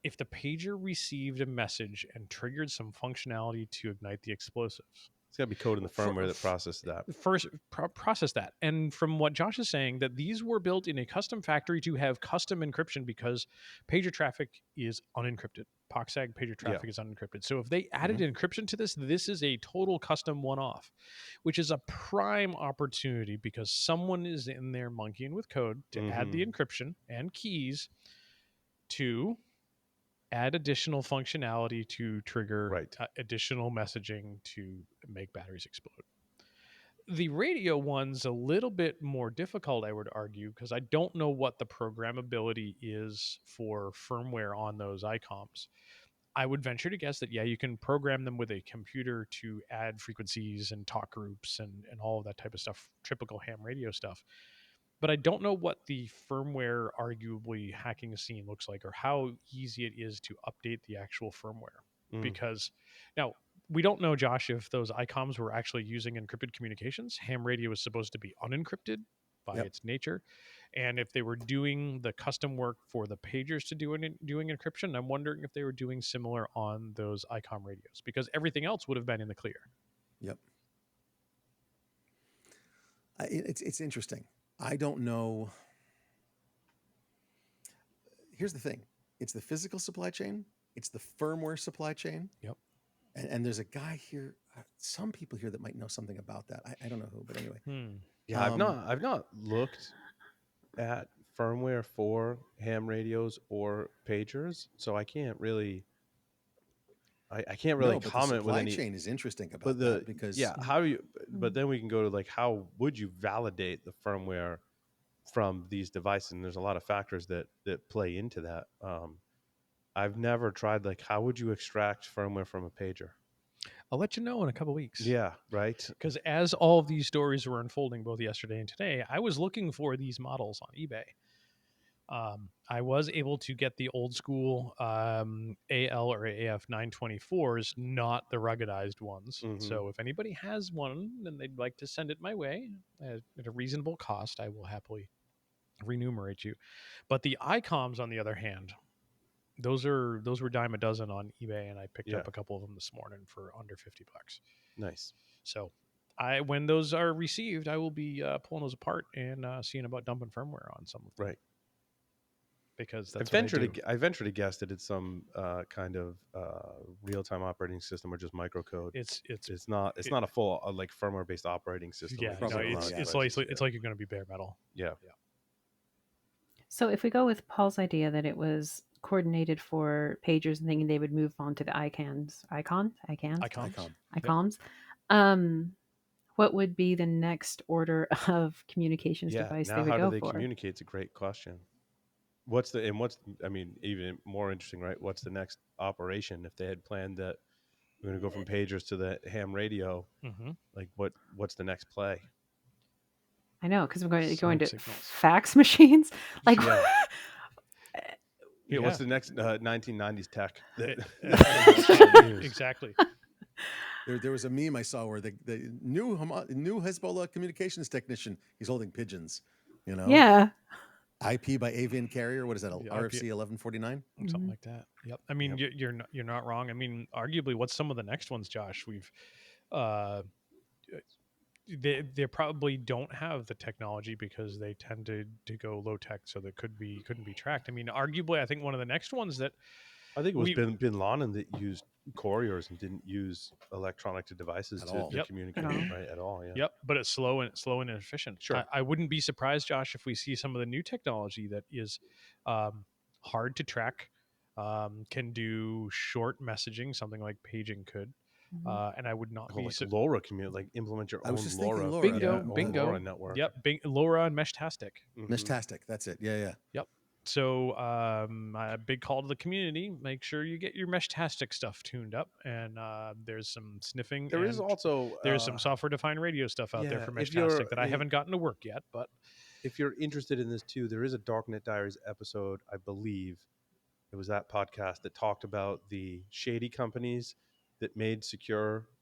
If the pager received a message and triggered some functionality to ignite the explosives, it's got to be code in the firmware that processes that. First, process that. And from what Josh is saying, that these were built in a custom factory to have custom encryption because pager traffic is unencrypted. POXAG pager traffic is unencrypted. So if they added encryption to this is a total custom one-off, which is a prime opportunity because someone is in there monkeying with code to add the encryption and keys to add additional functionality to trigger additional messaging to make batteries explode. The radio one's a little bit more difficult, I would argue, because I don't know what the programmability is for firmware on those ICOMs. I would venture to guess that, you can program them with a computer to add frequencies and talk groups and all of that type of stuff, typical ham radio stuff. But I don't know what the firmware, arguably, hacking scene looks like or how easy it is to update the actual firmware. Because now, we don't know, Josh, if those ICOMs were actually using encrypted communications. Ham radio is supposed to be unencrypted by its nature. And if they were doing the custom work for the pagers to doing encryption, I'm wondering if they were doing similar on those ICOM radios, because everything else would have been in the clear. Yep. It's interesting. I don't know. Here's the thing. It's the physical supply chain. It's the firmware supply chain. Yep. And there's a guy here, some people here that might know something about that. I don't know who, but anyway. Yeah, I've not looked at firmware for ham radios or pagers, so I can't really comment with any. The supply chain is interesting about that because how do you? But then we can go to like, how would you validate the firmware from these devices? And there's a lot of factors that play into that. I've never tried, like, how would you extract firmware from a pager? I'll let you know in a couple weeks. Yeah, right. Because as all of these stories were unfolding both yesterday and today, I was looking for these models on eBay. I was able to get the old school AL or AF 924s, not the ruggedized ones. Mhm. So if anybody has one and they'd like to send it my way at a reasonable cost, I will happily remunerate you. But the ICOMs, on the other hand, those were dime a dozen on eBay, and I picked Yeah. up a couple of them this morning for under $50. Nice. So when those are received, I will be pulling those apart and seeing about dumping firmware on some of them. Right. Because I that's what I venture do. to I venture to guess that it's some kind of real-time operating system or just microcode. It's not a full like firmware-based operating system. yeah, like no, Probably you not, see on yeah. it's devices. like you're going to be bare metal. Yeah. So if we go with Paul's idea that it was coordinated for pagers and thinking they would move on to the icons, Icons. icons, what would be the next order of communications Yeah. device Now, they would how do go they for? communicate? It's a great question. I mean, even more interesting, right? What's the next operation if they had planned that we're going to go from pagers to the ham radio? Mm-hmm. Like, what's the next play? I know, because we're going Sonic to signals. fax machines. Like, Yeah. Yeah. What's the next 1990s tech? Exactly. There was a meme I saw where the new Hezbollah communications technician, he's holding pigeons, you know? yeah. IP by avian carrier. What is that? Yeah, RFC 1149? Something Mhm. like that. Yep. I mean, you're not wrong. I mean, arguably, what's some of the next ones, Josh? We've uh, they probably don't have the technology because they tend to go low tech, so that couldn't be tracked. I mean, arguably, I think one of the next ones that I think it was we Bin Laden that used couriers and didn't use electronic devices At to, all. to Yep. communicate, At all. right? At all, yeah. Yep, but it's slow and inefficient. Sure. I wouldn't be surprised, Josh, if we see some of the new technology that is hard to track, can do short messaging, something like paging could, Mhm. and I would not Oh, be like LoRa like implement your I own was just thinking LoRa. LoRa. bingo, Yeah. Own bingo. LoRa network. Yep, LoRa and Meshtastic. Mhm. Meshtastic. That's it. Yeah. Yep. So a big call to the community: make sure you get your Meshtastic stuff tuned up, and there's some sniffing. There and is also there's some software-defined radio stuff out there for if you're Meshtastic that I haven't gotten to work yet, but if you're interested in this too, there is a Darknet Diaries episode, I believe. It was that podcast that talked about the shady companies that made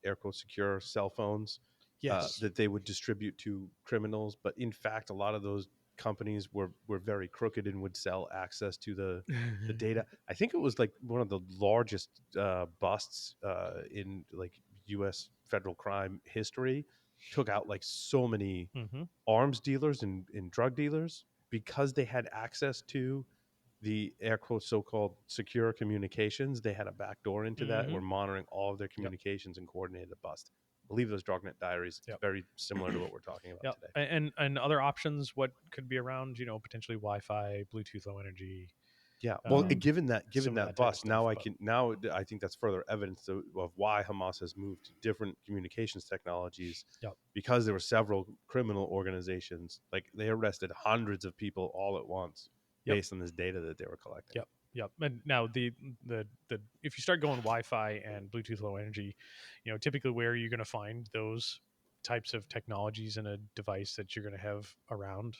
air quote secure cell phones yes. that they would distribute to criminals. But in fact, a lot of those companies were very crooked and would sell access to the data. I think it was like one of the largest busts in like U.S. federal crime history. Took out like so many Mm-hmm. arms dealers and drug dealers because they had access to the air quotes so-called secure communications. They had a back door into that and Mhm. were monitoring all of their communications and coordinated a bust. I believe those Darknet Diaries. It's Yep. very similar to what we're talking about Yep. today. And other options, what could be around, potentially Wi-Fi, Bluetooth Low Energy. Yeah. Well, um, given that some of that type of bust, stuff, I think that's further evidence of why Hamas has moved to different communications technologies. Yep. Because there were several criminal organizations, like they arrested hundreds of people all at once based on this data that they were collecting. Yep. And now the if you start going Wi-Fi and Bluetooth Low Energy, typically where are you going to find those types of technologies in a device that you're going to have around?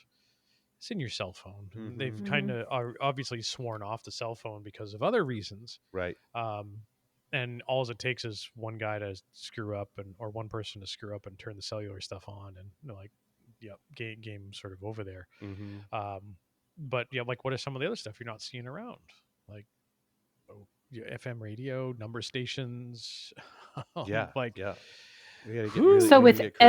It's in your cell phone. And they've Mhm. kind of are obviously sworn off the cell phone because of other reasons. Right. And all it takes is one guy to screw up or one person to screw up and turn the cellular stuff on, and game sort of over there. Mm-hmm. But yeah, like what are some of the other stuff you're not seeing around? Like FM radio, number stations. Yeah. Like yeah. We gotta get Whew. really. So we with gotta get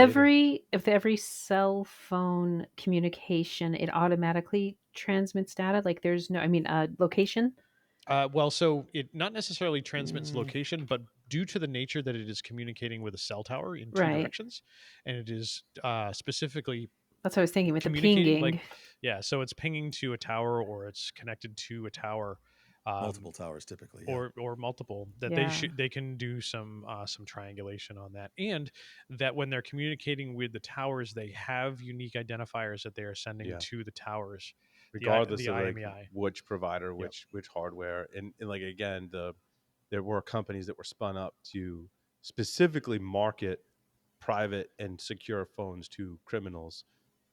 creative. every cell phone communication, it automatically transmits data. Like there's no, location. well, so it not necessarily transmits Mm. location, but due to the nature that it is communicating with a cell tower in two Right. directions, and it is specifically That's what I was thinking with the communicating, pinging. so it's pinging to a tower or it's connected to a tower, Multiple towers typically. Yeah. or multiple that Yeah. they can do some triangulation on that, and that when they're communicating with the towers, they have unique identifiers that they are sending Yeah. to the towers, Regardless the of like IMEI. which provider, Yep. which hardware, and like again, there were companies that were spun up to specifically market private and secure phones to criminals,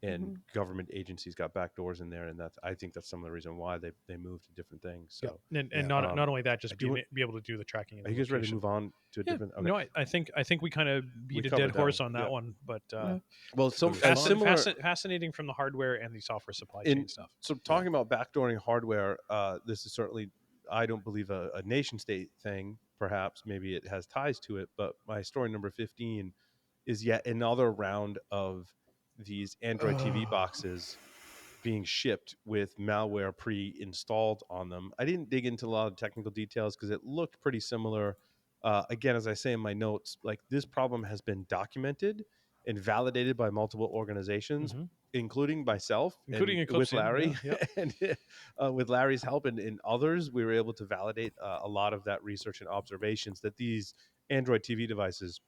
and government agencies got backdoors in there, and I think that's some of the reason why they moved to different things. Yep. So And not only that, just do you want- be able to do the tracking. And are the you guys ready to location. move on to a Yeah, different? Okay. no, I think we kind of beat a covered dead that horse one. on that Yeah. one, but Well, It was as fun. similar fascinating from the hardware and the software supply chain stuff. So talking about backdooring hardware, this is certainly, I don't believe, a nation state thing. Perhaps maybe it has ties to it, but my story number 15 is yet another round of these Android TV boxes being shipped with malware pre-installed on them. I didn't dig into a lot of technical details because it looked pretty similar. Again, as I say in my notes, like this problem has been documented and validated by multiple organizations, including myself, Including and with Eclipse, Larry, yeah. and with Larry's help and others, we were able to validate a lot of that research and observations that these Android TV devices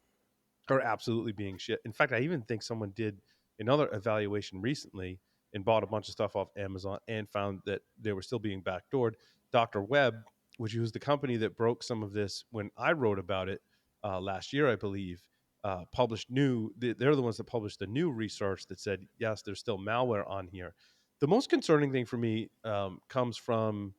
are absolutely being shit. In fact, I even think someone did another evaluation recently and bought a bunch of stuff off Amazon and found that they were still being backdoored. Dr. Webb, which was the company that broke some of this when I wrote about it last year, I believe, published they're the ones that published the new research that said, yes, there's still malware on here. The most concerning thing for me comes from,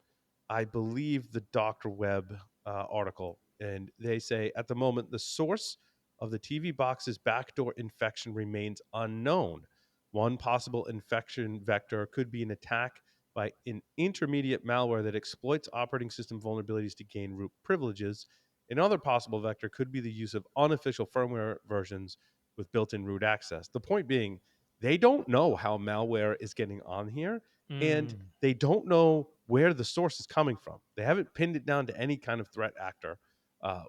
I believe, the Dr. Webb article. And they say, at the moment, the source of the TV box's backdoor infection remains unknown. One possible infection vector could be an attack by an intermediate malware that exploits operating system vulnerabilities to gain root privileges. Another possible vector could be the use of unofficial firmware versions with built-in root access. The point being, they don't know how malware is getting on here, and they don't know where the source is coming from. They haven't pinned it down to any kind of threat actor,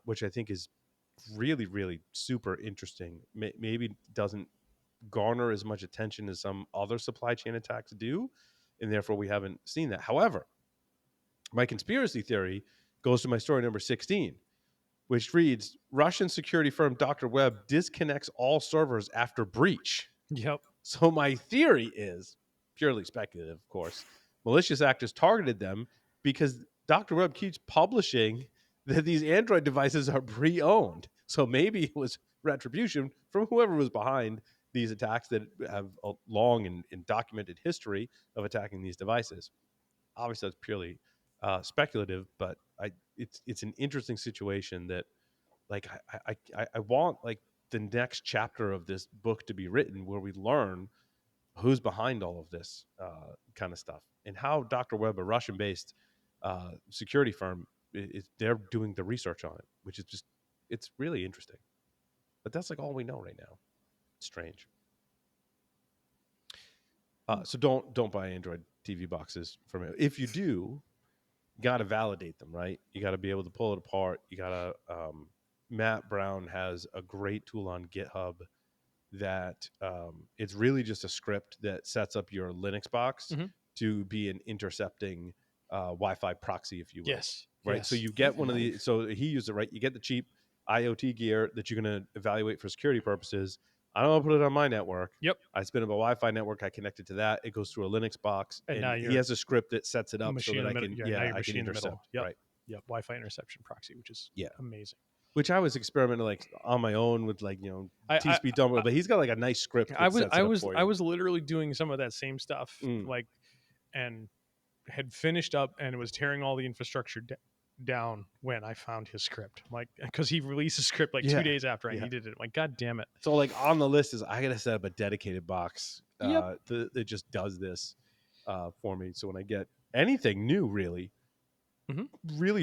which I think is really, really super interesting. Maybe doesn't garner as much attention as some other supply chain attacks do, and therefore we haven't seen that. However, my conspiracy theory goes to my story number 16, which reads, Russian security firm Dr. Webb disconnects all servers after breach. Yep. So my theory is, purely speculative, of course, malicious actors targeted them because Dr. Webb keeps publishing that these Android devices are pre-owned. So maybe it was retribution from whoever was behind these attacks that have a long and documented history of attacking these devices. Obviously, that's purely speculative, but it's an interesting situation that, like, I want, like, the next chapter of this book to be written where we learn who's behind all of this kind of stuff, and how Dr. Webb, a Russian-based security firm, they're doing the research on it, which is just, it's really interesting. But that's like all we know right now. It's strange. So don't buy Android TV boxes from it. If you do, you got to validate them, right? You got to be able to pull it apart. You got to. Matt Brown has a great tool on GitHub that it's really just a script that sets up your Linux box to be an intercepting Wi-Fi proxy, if you will. Yes. Right. Yes. So you get one of the, so he used it, right? You get the cheap IoT gear that you're going to evaluate for security purposes. I don't want to put it on my network. Yep. I spin up a Wi-Fi network. I connect it to that. It goes through a Linux box, And and now he has a script that sets it up so that I can, now you're I can machine in the intercept. middle. Yep. Right. Yep. Wi-Fi interception proxy, which is amazing. Which I was experimenting, like, on my own with, like, T-Speed dumper, but he's got like a nice script that sets it up for you. I was literally doing some of that same stuff, like, and had finished up and was tearing all the infrastructure down when I found his script. I'm like, because he released a script like 2 days after I needed it. I'm like, God damn it. So, like, on the list is, I gotta set up a dedicated box that just does this for me. So when I get anything new, really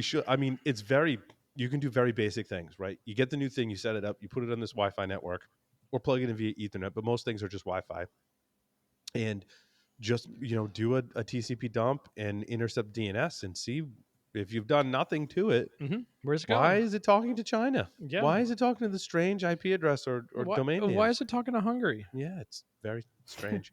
should, I mean, it's very, you can do very basic things, right? You get the new thing, you set it up, you put it on this Wi-Fi network, or plug it in via Ethernet, but most things are just Wi-Fi. And just, do a TCP dump and intercept DNS and see if you've done nothing to it. Where's it going? Why is it talking to China? Yeah. Why is it talking to the strange IP address or domain name? Why is it talking to Hungary? Yeah, it's very strange.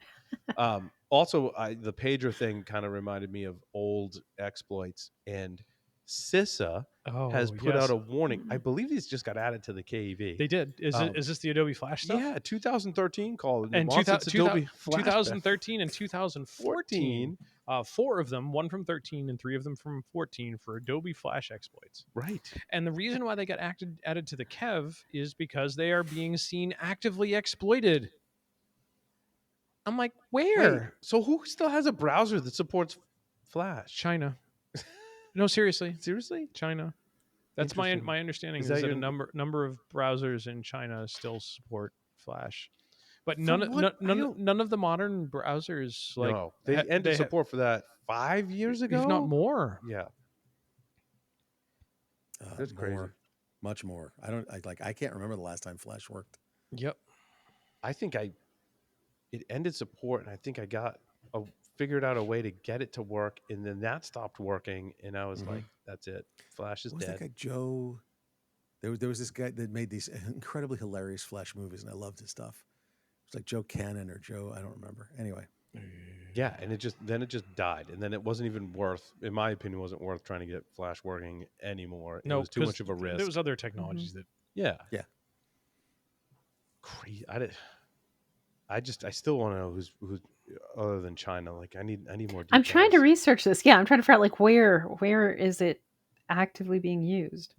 Also, the pager thing kind of reminded me of old exploits, and CISA has Oh, put out yes. a warning. I believe these just got added to the KEV. They did. Is this the Adobe Flash stuff? Yeah, 2013 called And wants its Adobe Flash 2013 and 2014, 14. 4 of them, 1 from 13 and 3 of them from 14 for Adobe Flash exploits. Right. And the reason why they got added to the KEV is because they are being seen actively exploited. I'm like, Wait, where? so who still has a browser that supports Flash? China. No, seriously, Seriously? China. That's my Interesting. understanding Is is that that your- a number of browsers in China still support Flash, but For none what? I don't- none of the modern browsers like No, they ended support for that 5 years ago, if not more. Yeah, that's crazy. More, much more. I can't remember the last time Flash worked. Yep. I think it ended support, and I think I figured out a way to get it to work, and then that stopped working, and I was Mhm. like, that's it. Flash is What was dead. that guy, Joe? There was this guy that made these incredibly hilarious Flash movies, and I loved his stuff. It's like Joe Cannon or Joe, I don't remember. Anyway, Yeah, and it just died, and then it wasn't even worth, in my opinion, wasn't worth trying to get Flash working anymore. It No, was too 'cause much of a risk. There was other technologies that Yeah, Yeah. Crazy. I still want to know who's other than China. Like, I need more details. I'm trying to research this. Yeah, I'm trying to figure out like where is it actively being used?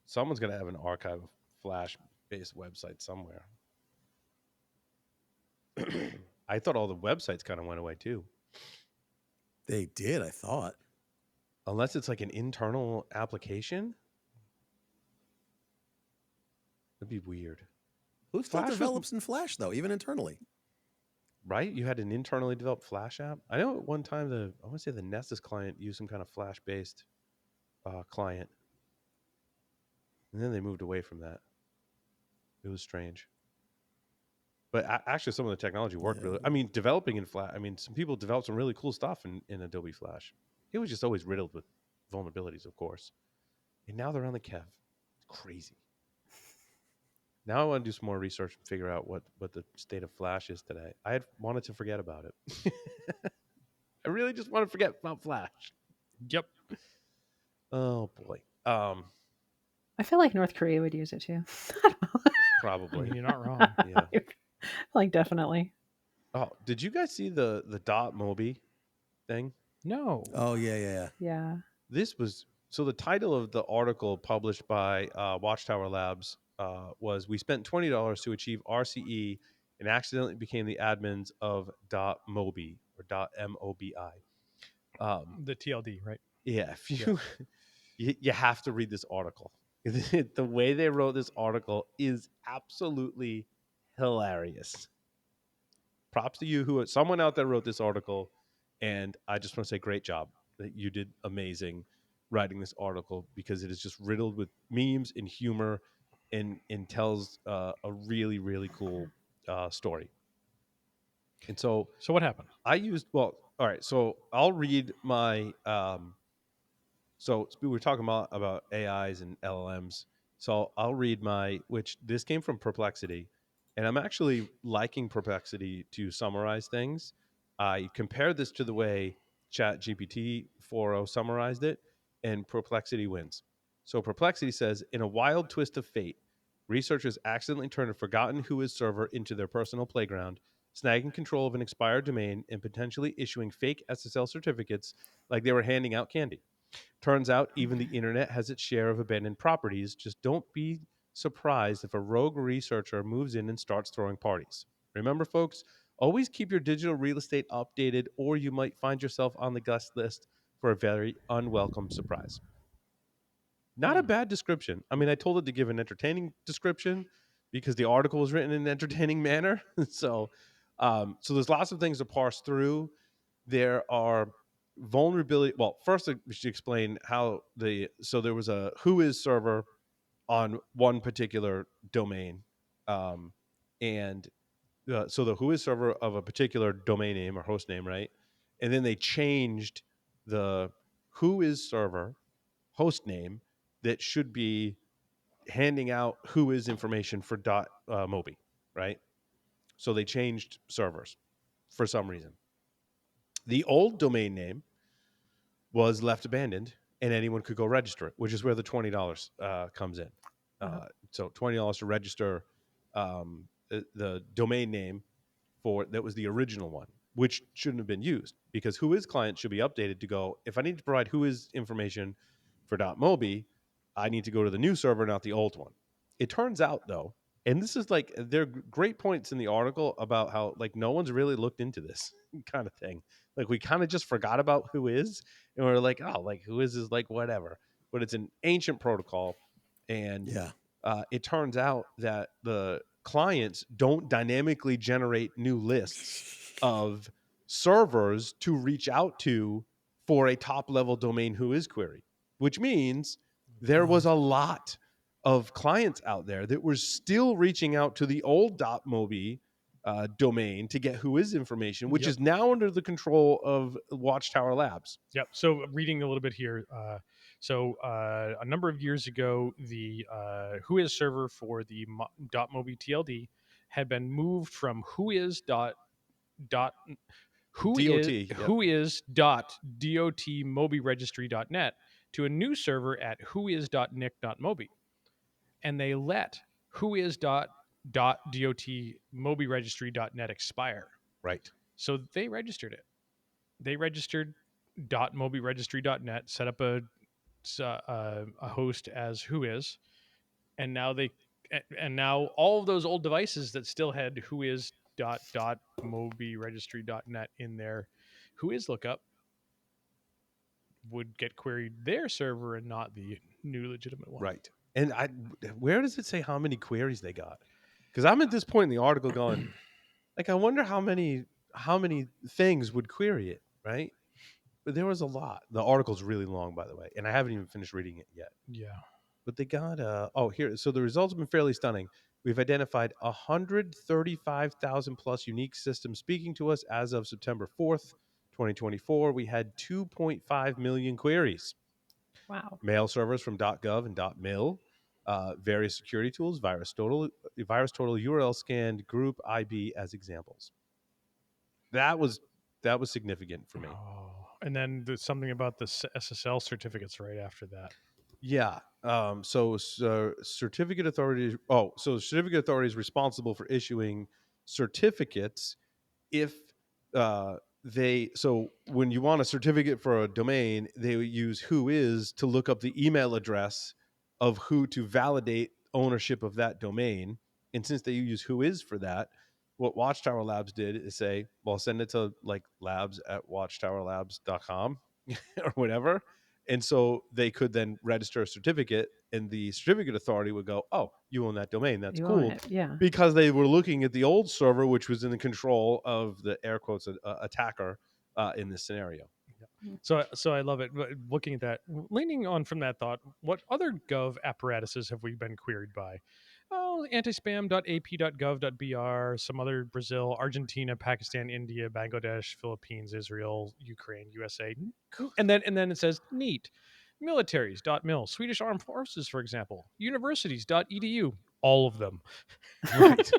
Someone's gonna have an archive of Flash-based website somewhere. I thought all the websites kind of went away too, they did, I thought. unless it's like an internal application. That'd be weird, Who still Flash was- develops in Flash, though, even internally? right? You had an internally developed Flash app. I know at one time I want to say the Nessus client used some kind of Flash-based client, and then they moved away from that. It was strange. But actually, some of the technology worked Yeah. really. I mean, developing in Flash. I mean, some people developed some really cool stuff in Adobe Flash. It was just always riddled with vulnerabilities, of course. And now they're on the Kev. It's crazy. Now I want to do some more research and figure out what the state of Flash is today. I had wanted to forget about it. I really just want to forget about Flash. Yep. Oh boy. I feel like North Korea would use it too. Probably. You're not wrong. Yeah. Like definitely. Oh, did you guys see the .mobi thing? No. Oh, yeah. Yeah. This was so the title of the article published by Watchtower Labs was "We spent $20 to achieve RCE and accidentally became the admins of .mobi or .mobi." The TLD, right? Yeah, if you you have to read this article. The way they wrote this article is absolutely hilarious. Props to you, someone out there wrote this article, and I just want to say great job. That you did amazing writing this article because it is just riddled with memes and humor, and tells a really really cool story. And so what happened? all right. So I'll read my so we were talking about AIs and LLMs. So I'll read which this came from Perplexity, and I'm actually liking Perplexity to summarize things. I compared this to the way ChatGPT 4.0 summarized it, and Perplexity wins. So Perplexity says, in a wild twist of fate, researchers accidentally turned a forgotten Whois server into their personal playground, snagging control of an expired domain and potentially issuing fake SSL certificates like they were handing out candy. Turns out even the internet has its share of abandoned properties. Just don't be surprised if a rogue researcher moves in and starts throwing parties. Remember, folks, always keep your digital real estate updated, or you might find yourself on the guest list for a very unwelcome surprise. Not a bad description. I mean, I told it to give an entertaining description because the article was written in an entertaining manner. So there's lots of things to parse through. There are vulnerability. Well, first we should explain how there was a Whois server on one particular domain, and so the Whois server of a particular domain name or host name, right? And then they changed the Whois server host name that should be handing out Whois information for .mobi, right? So they changed servers for some reason. The old domain name was left abandoned, and anyone could go register it, which is where the $20 comes in. So $20 to register the domain name for that was the original one, which shouldn't have been used, because Whois client should be updated to go, if I need to provide Whois information for .mobi, I need to go to the new server, not the old one. It turns out, though, and this is like, there are great points in the article about how like no one's really looked into this kind of thing. Like we kind of just forgot about Whois, and we're like, oh, like Whois is like whatever, but it's an ancient protocol, and Yeah. it turns out that the clients don't dynamically generate new lists of servers to reach out to for a top level domain Whois query, which means there was a lot of clients out there that were still reaching out to the old .mobi domain to get Whois information, which is now under the control of Watchtower Labs. Yep. So reading a little bit here. A number of years ago, the Whois server for the .mobi TLD had been moved from Whois dot DOT, yep. Whois dot dot mobi registry.net to a new server at whois.nic.mobi, and they let whois dot mobi registry.net expire. Right. So they registered it. They registered .mobi registry.net, set up a host as Whois, and now all of those old devices that still had Whois dot mobi registry.net in their Whois lookup would get queried their server and not the new legitimate one. Right. And where does it say how many queries they got? Because I'm at this point in the article going, like, I wonder how many things would query it, right? But there was a lot. The article's really long, by the way, and I haven't even finished reading it yet. Yeah. But they got here. So the results have been fairly stunning. We've identified 135,000 plus unique systems speaking to us as of September 4th, 2024. We had 2.5 million queries. Wow. Mail servers from .gov and .mil, various security tools, VirusTotal, URL scanned, group IB as examples. That was significant for me. Oh, and then there's something about the SSL certificates right after that. Yeah. So certificate authorities. So certificate authority is responsible for issuing certificates if so when you want a certificate for a domain, they would use Whois to look up the email address of who to validate ownership of that domain. And since they use Whois for that, what Watchtower Labs did is say, well, send it to like labs@watchtowerlabs.com or whatever. And so they could then register a certificate, and the certificate authority would go, oh, you own that domain. That's You own cool. it, yeah. Because they were looking at the old server, which was in the control of the air quotes attacker in this scenario. So I love it. Looking at that, leaning on from that thought, what other gov apparatuses have we been queried by? Oh, antispam.ap.gov.br, some other Brazil, Argentina, Pakistan, India, Bangladesh, Philippines, Israel, Ukraine, USA, and then it says neat. Militaries.mil, Swedish Armed Forces, for example, universities.edu, all of them. Right.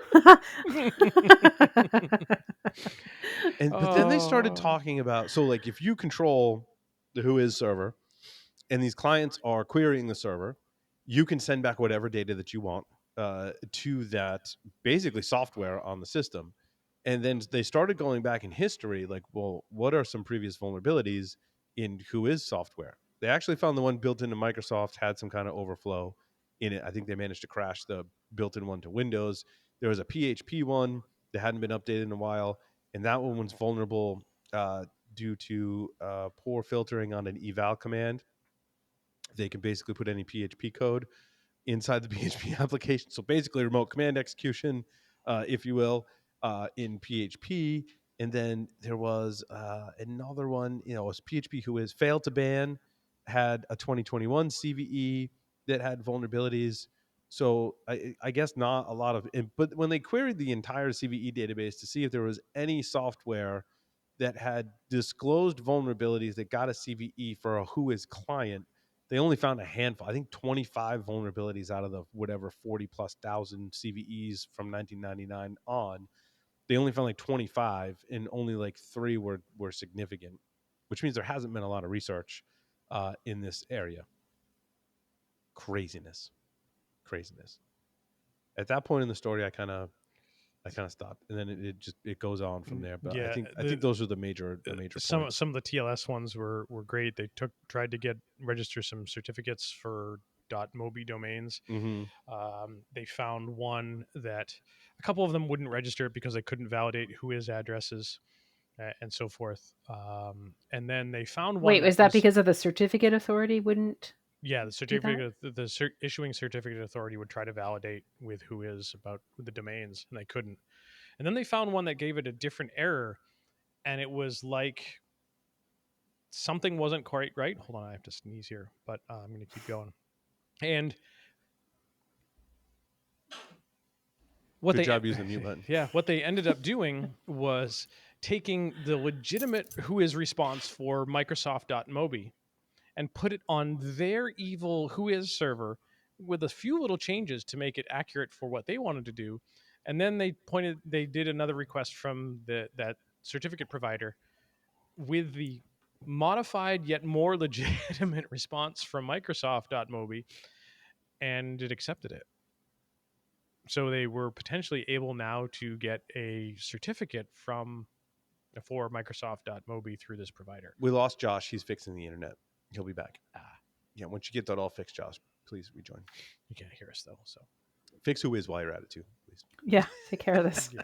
But then they started talking about, so like if you control the Whois server and these clients are querying the server, you can send back whatever data that you want to that basically software on the system. And then they started going back in history, like, well, what are some previous vulnerabilities in Whois software? They actually found the one built into Microsoft had some kind of overflow in it. I think they managed to crash the built-in one to Windows. There was a PHP one that hadn't been updated in a while, and that one was vulnerable due to poor filtering on an eval command. They can basically put any PHP code inside the PHP application. So basically remote command execution, if you will, in PHP. And then there was another one, it was PHP Whois failed to ban, had a 2021 CVE that had vulnerabilities. So I guess not a lot of, but when they queried the entire CVE database to see if there was any software that had disclosed vulnerabilities that got a CVE for a Whois client, they only found a handful. I think 25 vulnerabilities out of the whatever 40 plus thousand CVEs from 1999 on. They only found like 25, and only like 3 were significant. which means there hasn't been a lot of research in this area. Craziness. At that point in the story, I kind of stopped, and then it goes on from there. But Yeah, I think those are the major points. Some of the TLS ones were great. They tried to register some certificates for .mobi domains. They found one that a couple of them wouldn't register it because they couldn't validate Whois addresses and so forth. And then they found one. Wait, was that because of the certificate authority wouldn't? Yeah, the certificate, issuing certificate authority would try to validate with Whois about the domains, and they couldn't. And then they found one that gave it a different error, and it was like something wasn't quite right. Hold on, I have to sneeze here, but I'm going to keep going. And Good job using the mute button. Yeah, what they ended up doing was taking the legitimate Whois response for Microsoft.mobi and put it on their evil Whois server with a few little changes to make it accurate for what they wanted to do. And then they did another request from that certificate provider with the modified yet more legitimate response from Microsoft.mobi, and it accepted it. So they were potentially able now to get a certificate for Microsoft.mobi through this provider. We lost Josh. He's fixing the internet. He'll be back. Yeah, once you get that all fixed, Josh, please rejoin. You can't hear us though, so fix Whois while you're at it too, please. Yeah, take care of this. Yeah.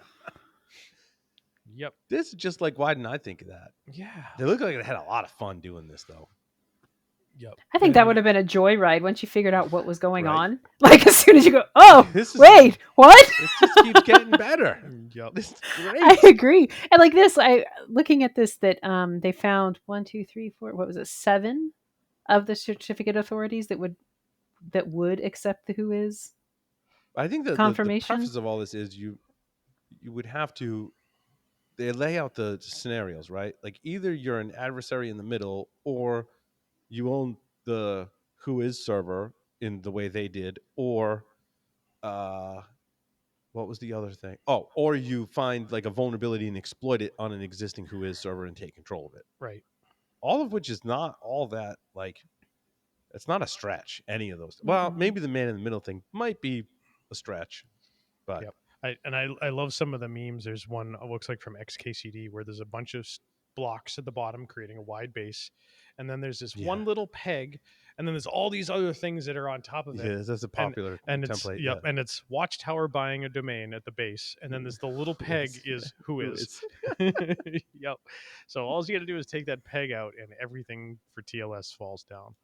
Yep. This is just like, why didn't I think of that? Yeah. They look like they had a lot of fun doing this though. Yep. I think that would have been a joyride once you figured out what was going on. Like as soon as you go, what? It just keeps getting better. Yep. This is great. I agree. And like this, looking at this, that they found 1, 2, 3, 4. What was it? 7 of the certificate authorities that would accept the Whois. I think that confirmation. The preface of all this is you would have to. They lay out the scenarios, right? Like either you're an adversary in the middle, or you own the Whois server in the way they did, or what was the other thing? Oh, or you find like a vulnerability and exploit it on an existing Whois server and take control of it. Right. All of which is not all that like. It's not a stretch. Any of those. Well, maybe the man in the middle thing might be a stretch, but. Yep. I love some of the memes. There's one it looks like from XKCD where there's a bunch of blocks at the bottom creating a wide base, and then there's this one little peg, and then there's all these other things that are on top of it. Yeah, that's a popular template. Yep, and it's Watchtower buying a domain at the base, and then there's the little peg is Whois. Yep. So all you got to do is take that peg out, and everything for TLS falls down.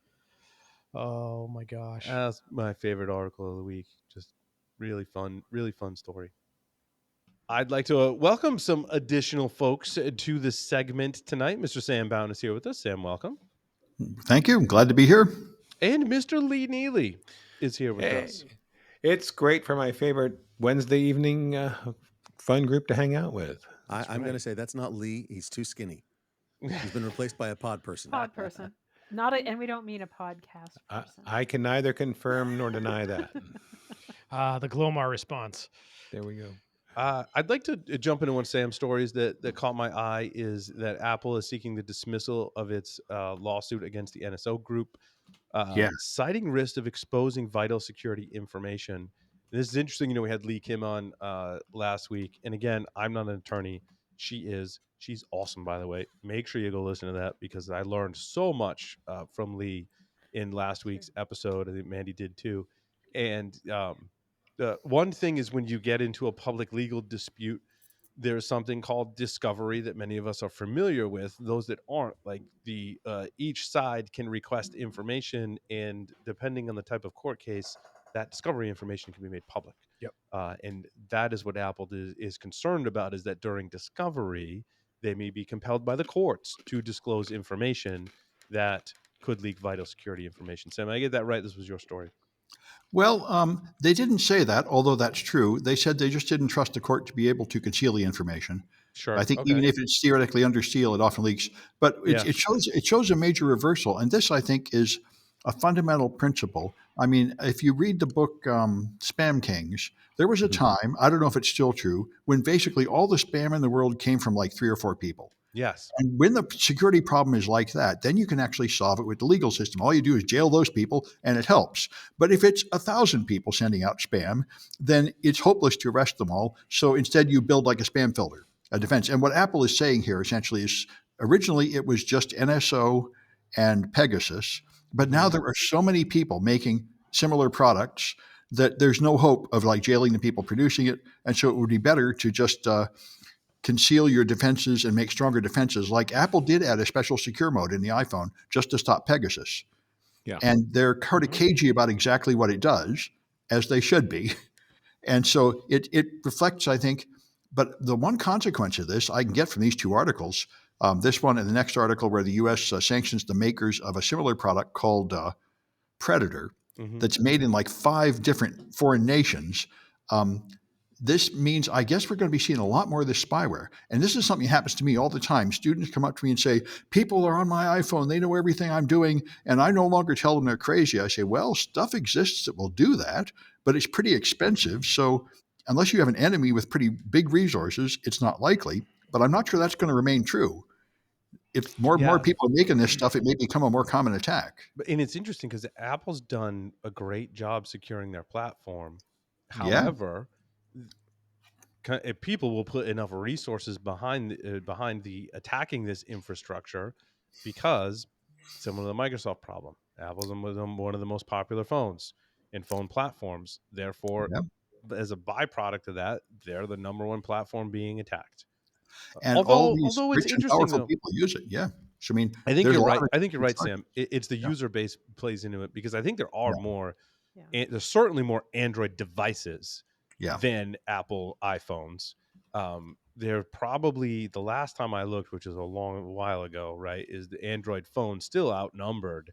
Oh my gosh, that's my favorite article of the week. Just really fun story. I'd like to welcome some additional folks to this segment tonight. Mr. Sam Bound is here with us. Sam, welcome. Thank you. I'm glad to be here. And Mr. Lee Neely is here with us. It's great for my favorite Wednesday evening fun group to hang out with. I'm going to say that's not Lee. He's too skinny. He's been replaced by a pod person. Pod person. And we don't mean a podcast person. I can neither confirm nor deny that. The Glomar response. There we go. I'd like to jump into one of Sam's stories that caught my eye is that Apple is seeking the dismissal of its lawsuit against the NSO group, citing risk of exposing vital security information. This is interesting. We had Lee Kim on last week. And again, I'm not an attorney. She is. She's awesome, by the way. Make sure you go listen to that because I learned so much from Lee in last week's episode. I think Mandy did too. And one thing is when you get into a public legal dispute, there's something called discovery that many of us are familiar with. Those that aren't, like each side can request information, and depending on the type of court case, that discovery information can be made public. Yep. And that is what Apple is concerned about, is that during discovery, they may be compelled by the courts to disclose information that could leak vital security information. Sam, I get that right? This was your story. Well, they didn't say that, although that's true. They said they just didn't trust the court to be able to conceal the information. Sure. I think even if it's theoretically under seal, it often leaks. But it shows a major reversal. And this, I think, is a fundamental principle. I mean, if you read the book Spam Kings, there was a time, I don't know if it's still true, when basically all the spam in the world came from like 3 or 4 people. Yes. And when the security problem is like that, then you can actually solve it with the legal system. All you do is jail those people and it helps. But if it's 1,000 people sending out spam, then it's hopeless to arrest them all. So instead you build like a spam filter, a defense. And what Apple is saying here essentially is originally it was just NSO and Pegasus, but now there are so many people making similar products that there's no hope of like jailing the people producing it. And so it would be better to just conceal your defenses and make stronger defenses, like Apple did add a special secure mode in the iPhone just to stop Pegasus. Yeah. And they're kind of cagey about exactly what it does, as they should be. And so it reflects, I think, but the one consequence of this I can get from these two articles, this one and the next article where the U.S. Sanctions the makers of a similar product called Predator that's made in like 5 different foreign nations. This means, I guess, we're going to be seeing a lot more of this spyware. And this is something that happens to me all the time. Students come up to me and say, people are on my iPhone. They know everything I'm doing. And I no longer tell them they're crazy. I say, well, stuff exists that will do that, but it's pretty expensive. So unless you have an enemy with pretty big resources, it's not likely. But I'm not sure that's going to remain true. If more and more people are making this stuff, it may become a more common attack. And it's interesting because Apple's done a great job securing their platform. Yeah. However, if people will put enough resources behind the attacking this infrastructure, because similar to the Microsoft problem, Apple's one of the most popular phones and phone platforms. Therefore, as a byproduct of that, they're the number one platform being attacked. And all these rich and powerful people use it. Yeah. So, I mean, I think there's you're a lot right. of I think you're right, Sam. It's the user base plays into it, because I think there are more. Yeah. There's certainly more Android devices Yeah. than Apple iPhones. They're probably, the last time I looked, which is a long while ago, right, is the Android phone still outnumbered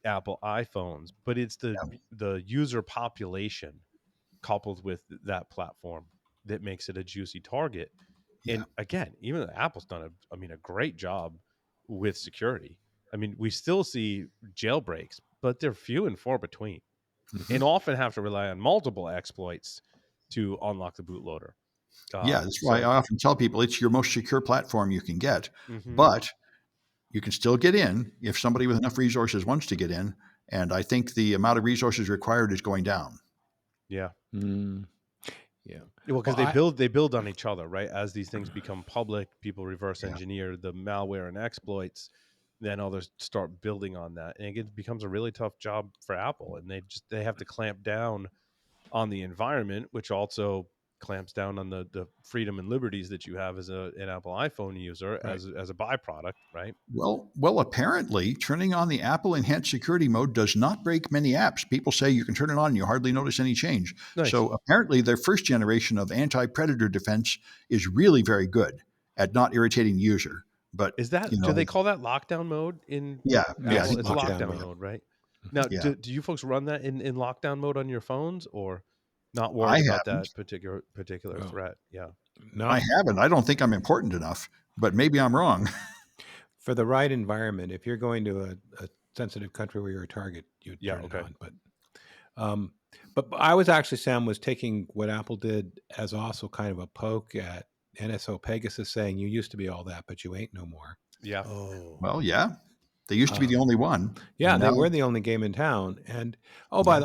Apple iPhones, but it's the user population coupled with that platform that makes it a juicy target. Yeah. And again, even Apple's done a great job with security. I mean, we still see jailbreaks, but they're few and far between, and often have to rely on multiple exploits to unlock the bootloader. Yeah, that's why I often tell people it's your most secure platform you can get, but you can still get in if somebody with enough resources wants to get in. And I think the amount of resources required is going down. Yeah. Yeah. Well, because they build on each other, right? As these things become public, people reverse engineer the malware and exploits. Then others start building on that, and it becomes a really tough job for Apple. And they have to clamp down on the environment, which also clamps down on the freedom and liberties that you have as an Apple iPhone user, as a byproduct, right? Well, apparently turning on the Apple Enhanced Security mode does not break many apps. People say you can turn it on and you hardly notice any change. Nice. So apparently their first generation of anti-predator defense is really very good at not irritating the user. But is that, do they call that lockdown mode in Apple? Yeah, It's lockdown mode, right? Now, do you folks run that in lockdown mode on your phones, or not worried about that particular threat? Yeah. No, I haven't. I don't think I'm important enough, but maybe I'm wrong. For the right environment, if you're going to a sensitive country where you're a target, you'd turn it on. But I was actually, Sam, was taking what Apple did as also kind of a poke at NSO Pegasus, saying you used to be all that, but you ain't no more. Yeah. Oh. Well, yeah. They used to be the only one. Yeah, they were the only game in town. And by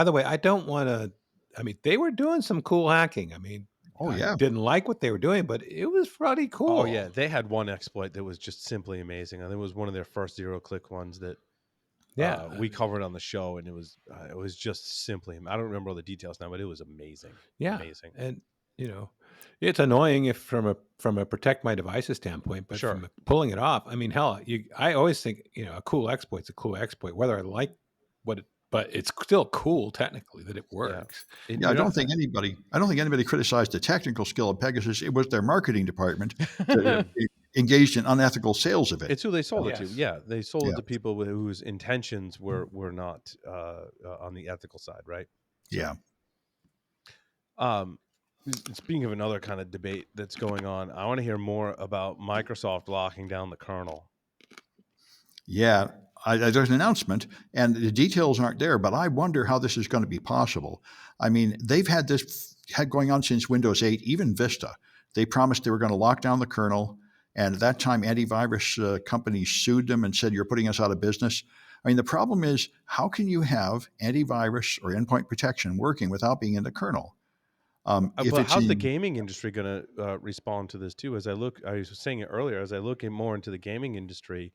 the way, I don't want to. I mean, they were doing some cool hacking. I mean, I didn't like what they were doing, but it was pretty cool. Oh yeah, they had one exploit that was just simply amazing. I think it was one of their first zero-click ones that we covered on the show, and it was just simply. I don't remember all the details now, but it was amazing. Yeah, amazing. And it's annoying if from a protect my devices standpoint, but from pulling it off, I mean, hell, I always think a cool exploit's a cool exploit, whether I like what it. But it's still cool technically that it works. Yeah, I don't think anybody criticized the technical skill of Pegasus. It was their marketing department that engaged in unethical sales of it. It's who they sold it to. Yeah, they sold it to people whose intentions were not on the ethical side, right? Yeah. Speaking of another kind of debate that's going on, I want to hear more about Microsoft locking down the kernel. Yeah. There's an announcement, and the details aren't there, but I wonder how this is going to be possible. I mean, they've had this going on since Windows 8, even Vista. They promised they were going to lock down the kernel, And at that time, antivirus companies sued them and said, you're putting us out of business. I mean, the problem is, how can you have antivirus or endpoint protection working without being in the kernel? But how's the gaming industry going to respond to this too? I was saying it earlier, as I look more into the gaming industry,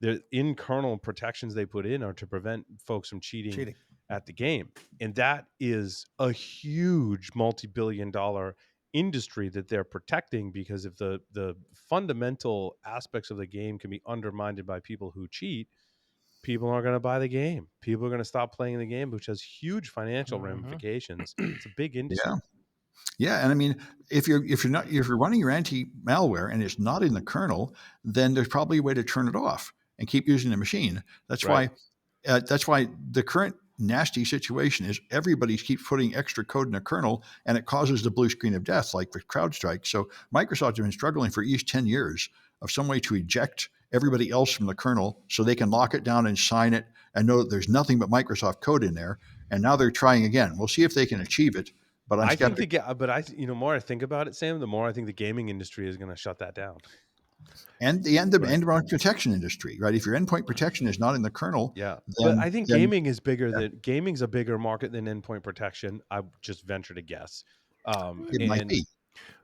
the in-kernel protections they put in are to prevent folks from cheating at the game. And that is a huge multi-billion-dollar industry that they're protecting, because if the fundamental aspects of the game can be undermined by people who cheat, people aren't going to buy the game. People are going to stop playing the game, which has huge financial ramifications. It's a big industry. Yeah, and I mean, if you're running your anti-malware and it's not in the kernel, then there's probably a way to turn it off and keep using the machine. That's why the current nasty situation is everybody keeps putting extra code in the kernel, and it causes the blue screen of death, like with CrowdStrike. So Microsoft has been struggling for at least 10 years of some way to eject everybody else from the kernel so they can lock it down and sign it and know that there's nothing but Microsoft code in there. And now they're trying again. We'll see if they can achieve it. But I'm skeptical. the more I think about it, Sam, the more I think the gaming industry is going to shut that down. And the endpoint protection industry, right? If your endpoint protection is not in the kernel, but I think gaming is bigger than gaming's a bigger market than endpoint protection. I just venture to guess. It might be.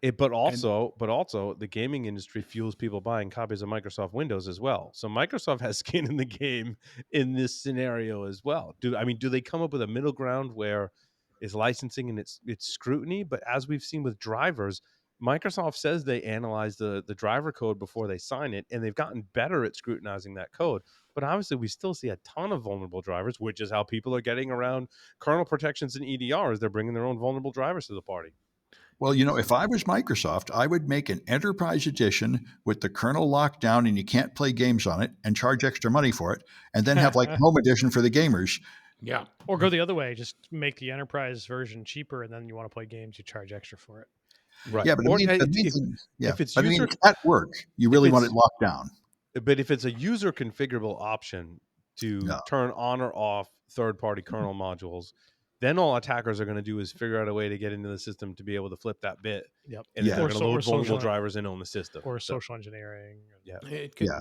But also, the gaming industry fuels people buying copies of Microsoft Windows as well. So Microsoft has skin in the game in this scenario as well. Do they come up with a middle ground where it's licensing and it's scrutiny? But as we've seen with drivers, Microsoft says they analyze the driver code before they sign it, and they've gotten better at scrutinizing that code. But obviously, we still see a ton of vulnerable drivers, which is how people are getting around kernel protections and EDRs. They're bringing their own vulnerable drivers to the party. Well, if I was Microsoft, I would make an enterprise edition with the kernel locked down and you can't play games on it, and charge extra money for it, and then have like home edition for the gamers. Yeah. Or go the other way, just make the enterprise version cheaper, and then you want to play games, you charge extra for it. Right. Yeah, but if it's at work, you really want it locked down. But if it's a user configurable option to turn on or off third-party kernel modules, then all attackers are going to do is figure out a way to get into the system to be able to flip that bit. Yep. And they're going to load vulnerable drivers in on the system. Or social engineering.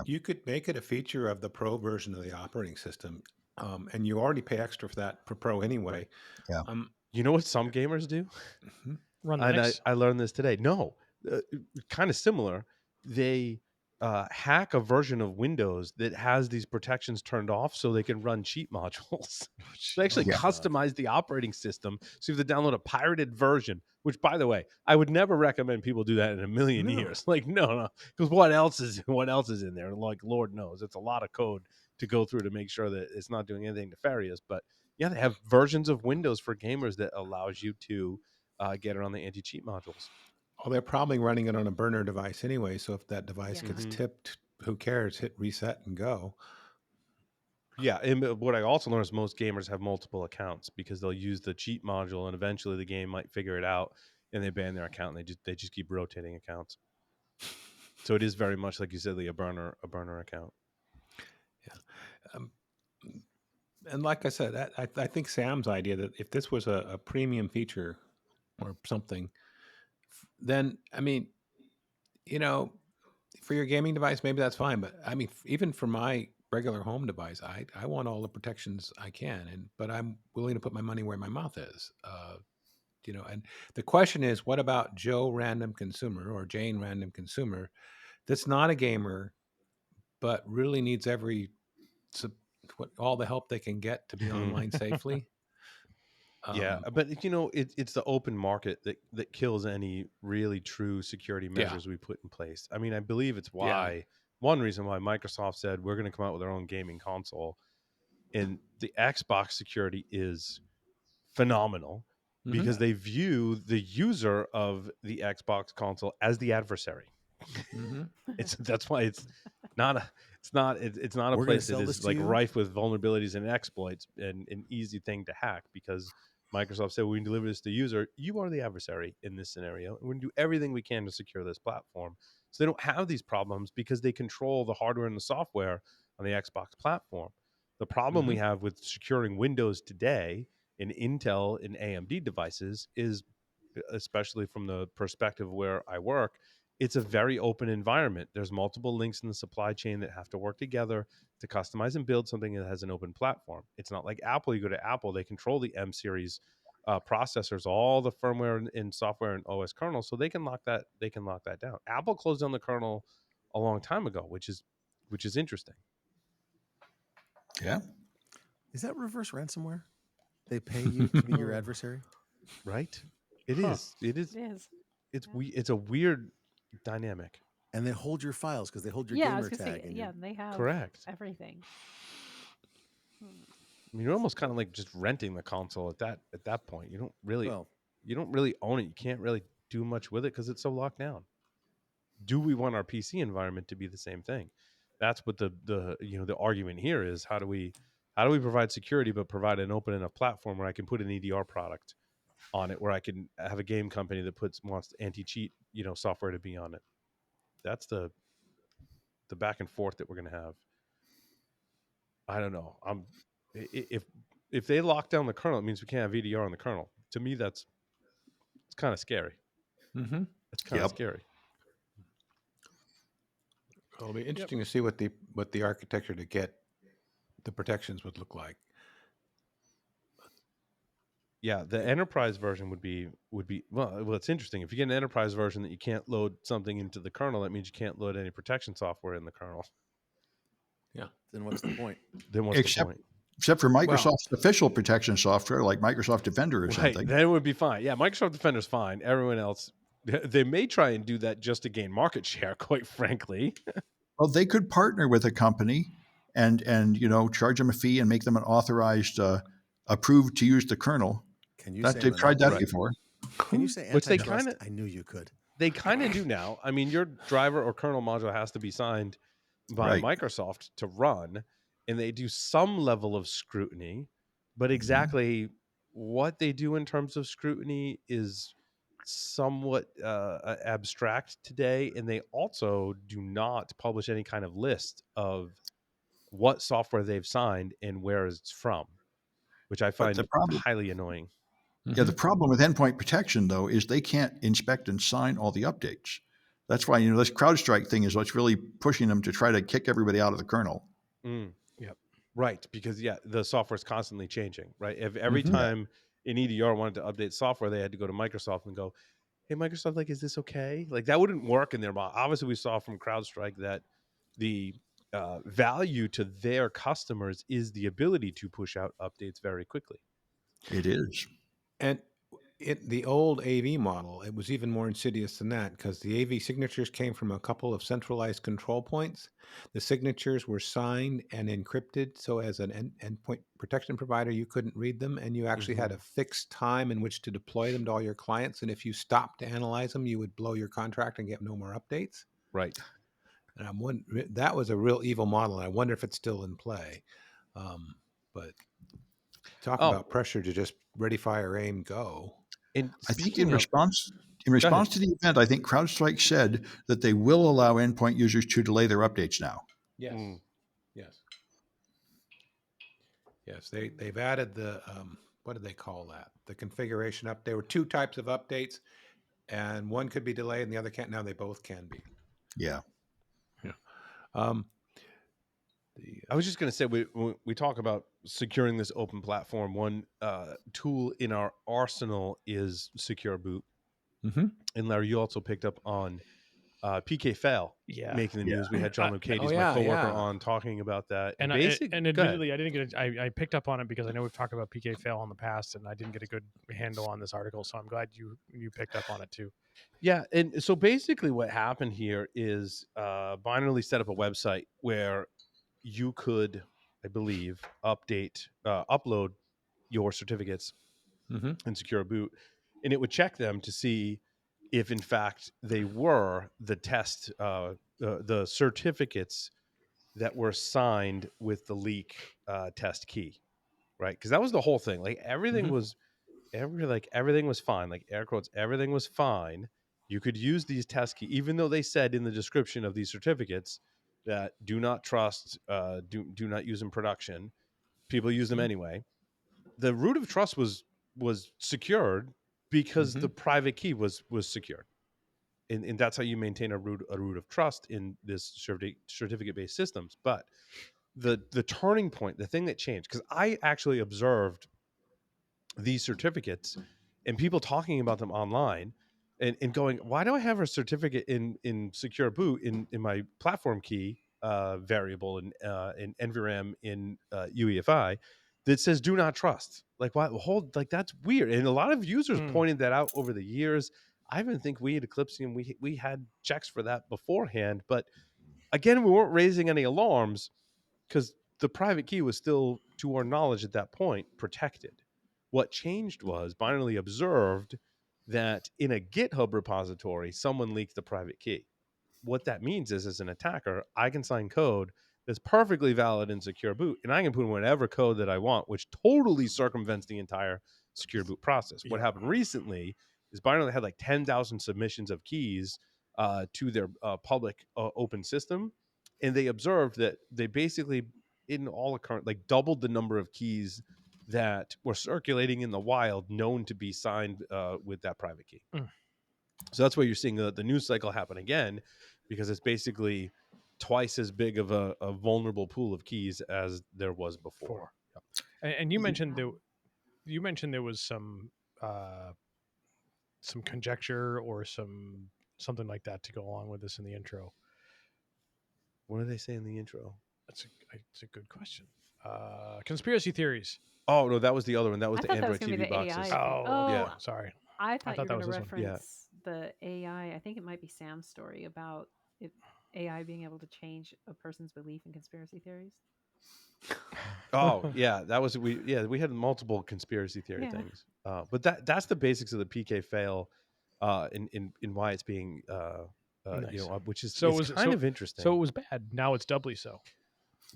You could make it a feature of the Pro version of the operating system. And you already pay extra for that for Pro anyway. Yeah. You know what some gamers do? Run Linux. I learned this today. No, kind of similar. They hack a version of Windows that has these protections turned off so they can run cheat modules. They actually customize the operating system so you have to download a pirated version, which, by the way, I would never recommend people do that in a million years. Like, no, because what else is in there? Like, Lord knows, it's a lot of code to go through to make sure that it's not doing anything nefarious. But yeah, they have versions of Windows for gamers that allows you to get around the anti-cheat modules. Well, they're probably running it on a burner device anyway. So if that device gets tipped, who cares? Hit reset and go. Yeah, and what I also learned is most gamers have multiple accounts because they'll use the cheat module, and eventually the game might figure it out, and they ban their account, and they just keep rotating accounts. So it is very much like you said, a burner account. Yeah, and like I said, I think Sam's idea that if this was a premium feature or something, then for your gaming device, maybe that's fine. But I mean, even for my regular home device, I want all the protections I can, but I'm willing to put my money where my mouth is. And the question is, what about Joe Random Consumer or Jane Random Consumer that's not a gamer, but really needs all the help they can get to be online safely? But it's the open market that kills any really true security measures we put in place. I mean, I believe it's one reason why Microsoft said we're going to come out with our own gaming console, and the Xbox security is phenomenal because they view the user of the Xbox console as the adversary. That's why it's not a place that is like rife with vulnerabilities and exploits and an easy thing to hack, because Microsoft said, we can deliver this to the user. You are the adversary in this scenario. And we're going to do everything we can to secure this platform. So they don't have these problems because they control the hardware and the software on the Xbox platform. The problem we have with securing Windows today in Intel and AMD devices is, especially from the perspective where I work, it's a very open environment. There's multiple links in the supply chain that have to work together to customize and build something that has an open platform. It's not like Apple. You go to Apple, they control the M series processors, all the firmware and software and OS kernel, so they can lock that down. Apple closed down the kernel a long time ago, which is interesting. Yeah. Is that reverse ransomware? They pay you to be your adversary, right? It is. It is. It is. It's a weird dynamic. And they hold your files because they hold your Yeah, I was gamer gonna tag. say, And yeah, they have correct everything. I mean, you're almost kind of like just renting the console at that point. You don't really own it. You can't really do much with it because it's so locked down. Do we want our PC environment to be the same thing? That's what the argument here is. How do we provide security but provide an open enough platform where I can put an EDR product on it, where I can have a game company that wants anti-cheat software to be on it. That's the back and forth that we're going to have. I don't know. If they lock down the kernel, it means we can't have EDR on the kernel. To me, it's kind of scary. Mm-hmm. It's kind of scary. It'll be interesting to see what the architecture to get the protections would look like. Yeah, the enterprise version would be well. It's interesting. If you get an enterprise version that you can't load something into the kernel, that means you can't load any protection software in the kernel. Yeah. Then what's the point? Except for Microsoft's official protection software, like Microsoft Defender or something. Then it would be fine. Yeah, Microsoft Defender's fine. Everyone else, they may try and do that just to gain market share, quite frankly. Well, they could partner with a company and charge them a fee and make them an authorized, approved to use the kernel. Can you say they've tried that monopoly? before? Can you say antitrust? Which they kinda, I knew you could. They kind of do now. I mean, your driver or kernel module has to be signed by Microsoft to run, and they do some level of scrutiny, but exactly what they do in terms of scrutiny is somewhat abstract today, and they also do not publish any kind of list of what software they've signed and where it's from, which I find highly annoying. Yeah, the problem with endpoint protection, though, is they can't inspect and sign all the updates. That's why, this CrowdStrike thing is what's really pushing them to try to kick everybody out of the kernel. Yep. Right, because the software is constantly changing, right? If every time an EDR wanted to update software, they had to go to Microsoft and go, hey, Microsoft, like, is this okay? Like, that wouldn't work in their model. Obviously, we saw from CrowdStrike that the value to their customers is the ability to push out updates very quickly. It is. And the old AV model, it was even more insidious than that because the AV signatures came from a couple of centralized control points. The signatures were signed and encrypted, so as an endpoint protection provider, you couldn't read them, and you actually had a fixed time in which to deploy them to all your clients. And if you stopped to analyze them, you would blow your contract and get no more updates. Right. And that was a real evil model. And I wonder if it's still in play. But talk about pressure to just ready, fire, aim, go. And I think in response to the event, I think CrowdStrike said that they will allow endpoint users to delay their updates now. Yes. Yes. They've added the what do they call that? The configuration up. There were two types of updates, and one could be delayed and the other can't. Now they both can be. Yeah. I was just going to say, we talk about securing this open platform. One tool in our arsenal is Secure Boot. And Larry, you also picked up on PKFail making the news. We had John Lucchese, my coworker, on talking about that. And admittedly, I didn't get I picked up on it because I know we've talked about PKFail in the past, and I didn't get a good handle on this article. So I'm glad you picked up on it too. Yeah, and so basically what happened here is Binary set up a website where you could, I believe, upload your certificates in Secure Boot, and it would check them to see if, in fact, they were the test, the certificates that were signed with the leak test key, right? Because that was the whole thing. Like everything was, everything was fine. Like air quotes, everything was fine. You could use these test keys, even though they said in the description of these certificates that do not trust, do not use in production. People use them anyway. The root of trust was secured because the private key was secured. and that's how you maintain a root of trust in this certificate-based systems. But the turning point, the thing that changed, because I actually observed these certificates and people talking about them online and going, why do I have a certificate in secure boot in my platform key variable in NVRAM in UEFI that says do not trust? Like, why hold, like, that's weird. And a lot of users pointed that out over the years. I even think we at Eclipsium, we had checks for that beforehand, but again, we weren't raising any alarms because the private key was still, to our knowledge at that point, protected. What changed was Binary observed that in a GitHub repository, someone leaked the private key. What that means is, as an attacker, I can sign code that's perfectly valid in secure boot, and I can put in whatever code that I want, which totally circumvents the entire secure boot process. What happened recently is Binary had like 10,000 submissions of keys to their public open system, and they observed that they basically, in all occurrence, like doubled the number of keys that were circulating in the wild known to be signed with that private key. So that's why you're seeing the news cycle happen again, because it's basically twice as big of a vulnerable pool of keys as there was before. And you mentioned there was some conjecture or something like that to go along with this in the intro. What do they say in the intro? It's a good question. Conspiracy theories. Oh no, that was the other one. That was I the thought that Android was gonna TV be the boxes. AI. Oh, yeah. Sorry. I thought you were that going to was this one. reference the AI. I think it might be Sam's story about AI being able to change a person's belief in conspiracy theories. Oh yeah, that was we had multiple conspiracy theory things. But that's the basics of the PKFail, in why it's being Nice. you know, which is kind of interesting. So it was bad. Now it's doubly so.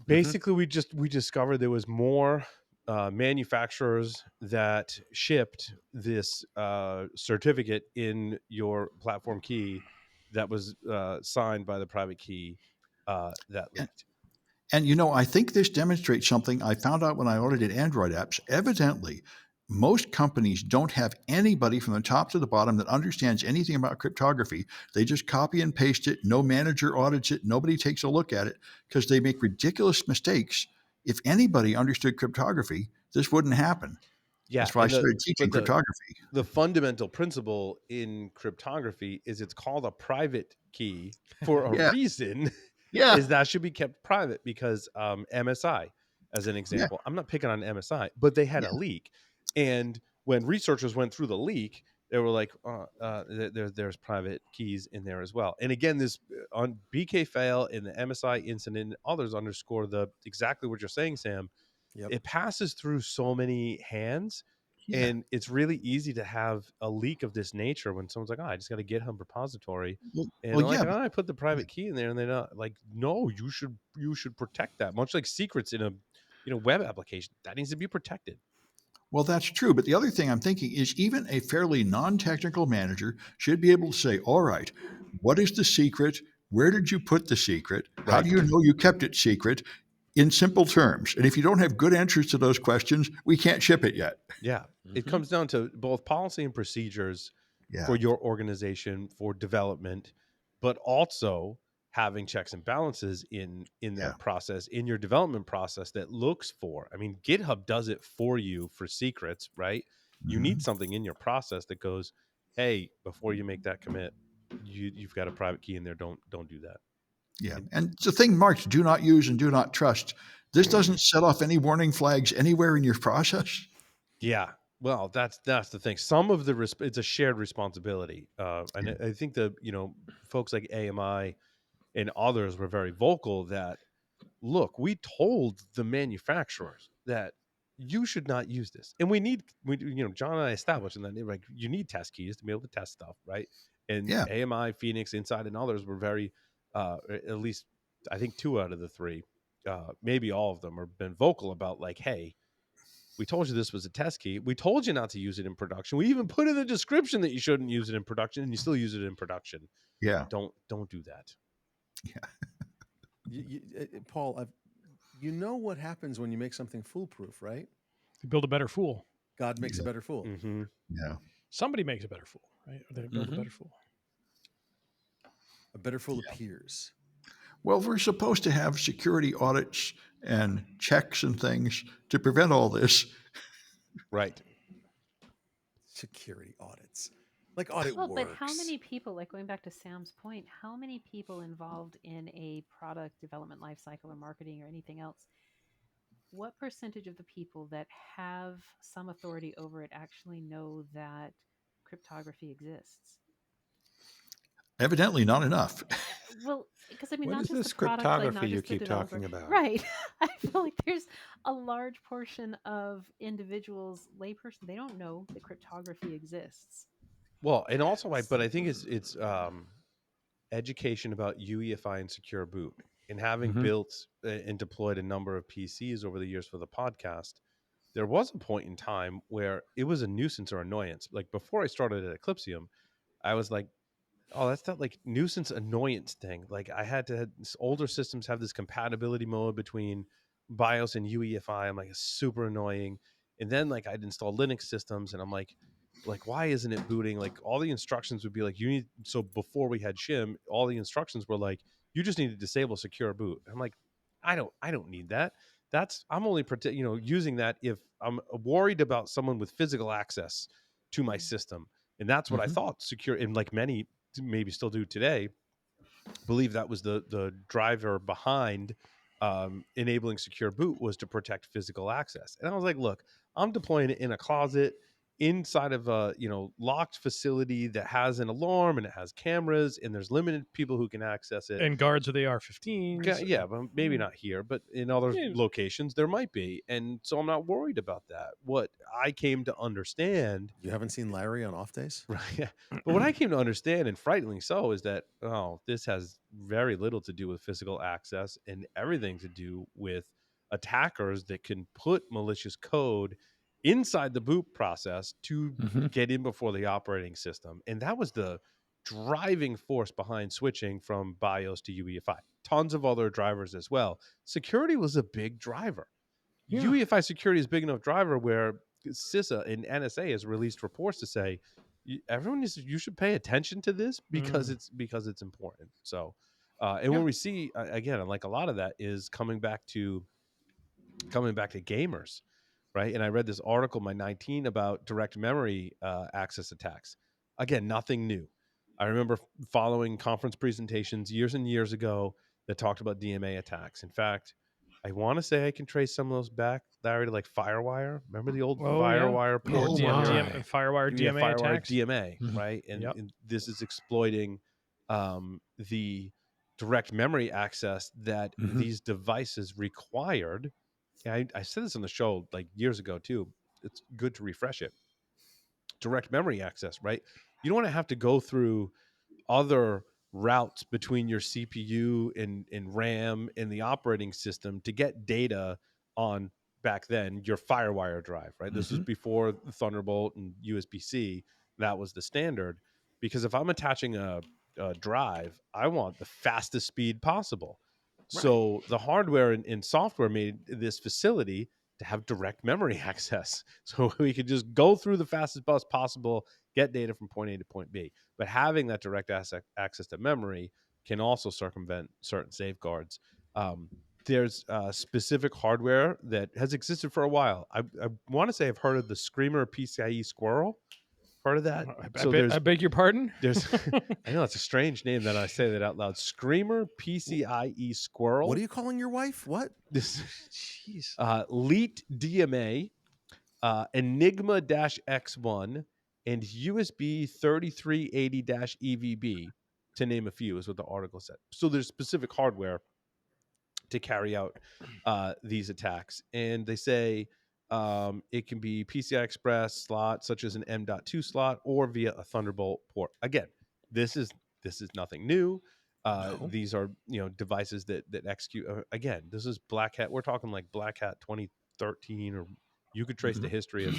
Basically, we discovered there was more manufacturers that shipped this certificate in your platform key that was signed by the private key that leaked. And, you know, I think this demonstrates something I found out when I audited Android apps. Evidently, most companies don't have anybody from the top to the bottom that understands anything about cryptography. They just copy and paste it. No manager audits it. Nobody takes a look at it because they make ridiculous mistakes. If anybody understood cryptography, this wouldn't happen. Yeah, that's why I started teaching cryptography. The fundamental principle in cryptography is it's called a private key for a reason. Is that should be kept private because MSI, as an example, I'm not picking on MSI, but they had a leak. And when researchers went through the leak, they were like, there's private keys in there as well. And again, this on PKFail and the MSI incident and others underscore exactly what you're saying, Sam. It passes through so many hands. And it's really easy to have a leak of this nature when someone's like, I just got a GitHub repository. And I put the private key in there, and they're not like, no, you should protect that. Much like secrets in a web application, that needs to be protected. Well, that's true. But the other thing I'm thinking is even a fairly non-technical manager should be able to say, all right, what is the secret? Where did you put the secret? How do you know you kept it secret? In simple terms. And if you don't have good answers to those questions, we can't ship it yet. Yeah. It comes down to both policy and procedures for your organization, for development, but also having checks and balances in that process, in your development process that looks for, I mean, GitHub does it for you for secrets, right? You need something in your process that goes, hey, before you make that commit, you've got a private key in there. Don't do that. Yeah. And the thing marked do not use and do not trust, this doesn't set off any warning flags anywhere in your process. Yeah. Well, that's the thing. Some of it's a shared responsibility. And I think folks like AMI and others were very vocal that, look, we told the manufacturers that you should not use this. And John and I established in that, like, you need test keys to be able to test stuff, right? And AMI, Phoenix, Inside, and others were very, at least I think 2 out of the 3, maybe all of them, have been vocal about, like, hey, we told you this was a test key. We told you not to use it in production. We even put in the description that you shouldn't use it in production, and you still use it in production. Yeah. Don't do that. Yeah. Paul, you know what happens when you make something foolproof, right? You build a better fool. God makes a better fool. Mm-hmm. Yeah. Somebody makes a better fool, right? Or they build a better fool. A better full of peers. Well, we're supposed to have security audits and checks and things to prevent all this. Right. Security audits. Like audit Well, works. but how many people, like going back to Sam's point, how many people involved in a product development lifecycle or marketing or anything else, what percentage of the people that have some authority over it actually know that cryptography exists? Evidently not enough. Well, because I mean, What not is just this the product, like cryptography not you just the keep developer, talking about? right? I feel like there's a large portion of individuals, layperson, they don't know that cryptography exists. Well, and also, but I think it's education about UEFI and secure boot. And having built and deployed a number of PCs over the years for the podcast, there was a point in time where it was a nuisance or annoyance. Like before I started at Eclipsium, I was like, oh, that's that like nuisance annoyance thing. Like I had to older systems have this compatibility mode between BIOS and UEFI. I'm like, it's super annoying. And then like I'd install Linux systems and I'm like why isn't it booting? Like all the instructions would be like, you need, so before we had shim, all the instructions were like, you just need to disable secure boot. I'm like, I don't need that. I'm only using that if I'm worried about someone with physical access to my system. And that's what I thought secure, and like many maybe still do today, believe that was the driver behind enabling secure boot was to protect physical access. And I was like, look, I'm deploying it in a closet inside of a locked facility that has an alarm and it has cameras and there's limited people who can access it. And guards with AR-15s. Yeah, but maybe not here, but in other Yeah. locations there might be. And so I'm not worried about that. What I came to understand, You haven't seen Larry on off days? right? Yeah. But what I came to understand, and frighteningly so, is that this has very little to do with physical access and everything to do with attackers that can put malicious code inside the boot process to get in before the operating system. And that was the driving force behind switching from BIOS to UEFI. Tons of other drivers as well. Security was a big driver. Yeah. UEFI security is a big enough driver where CISA and NSA has released reports to say you should pay attention to this because it's important. So, and when we see again, like a lot of that is coming back to gamers, right? And I read this article, my 19, about direct memory access attacks. Again, nothing new. I remember following conference presentations years and years ago that talked about DMA attacks. In fact, I want to say I can trace some of those back, Larry, to like FireWire. Remember the old FireWire ports? FireWire DMA FireWire attacks. DMA, right? And this is exploiting the direct memory access that these devices required. Yeah, I said this on the show like years ago too. It's good to refresh it. Direct memory access, right? You don't want to have to go through other routes between your CPU and RAM and the operating system to get data on, back then, your FireWire drive, right? This was before Thunderbolt and USB-C. That was the standard. Because if I'm attaching a drive, I want the fastest speed possible. So the hardware and software made this facility to have direct memory access. So we could just go through the fastest bus possible, get data from point A to point B. But having that direct access to memory can also circumvent certain safeguards. There's specific hardware that has existed for a while. I want to say I've heard of the Screamer PCIe Squirrel. Heard of that? I beg your pardon? There's I know it's a strange name that I say that out loud. Screamer PCIe Squirrel. What are you calling your wife? What? This Jeez. Leet DMA, Enigma-X1, and USB 3380-EVB, to name a few, is what the article said. So there's specific hardware to carry out these attacks. And they say it can be PCI Express slot, such as an M.2 slot, or via a Thunderbolt port. Again, this is nothing new. These are devices that execute. Again, this is Black Hat. We're talking like Black Hat 2013, or you could trace the history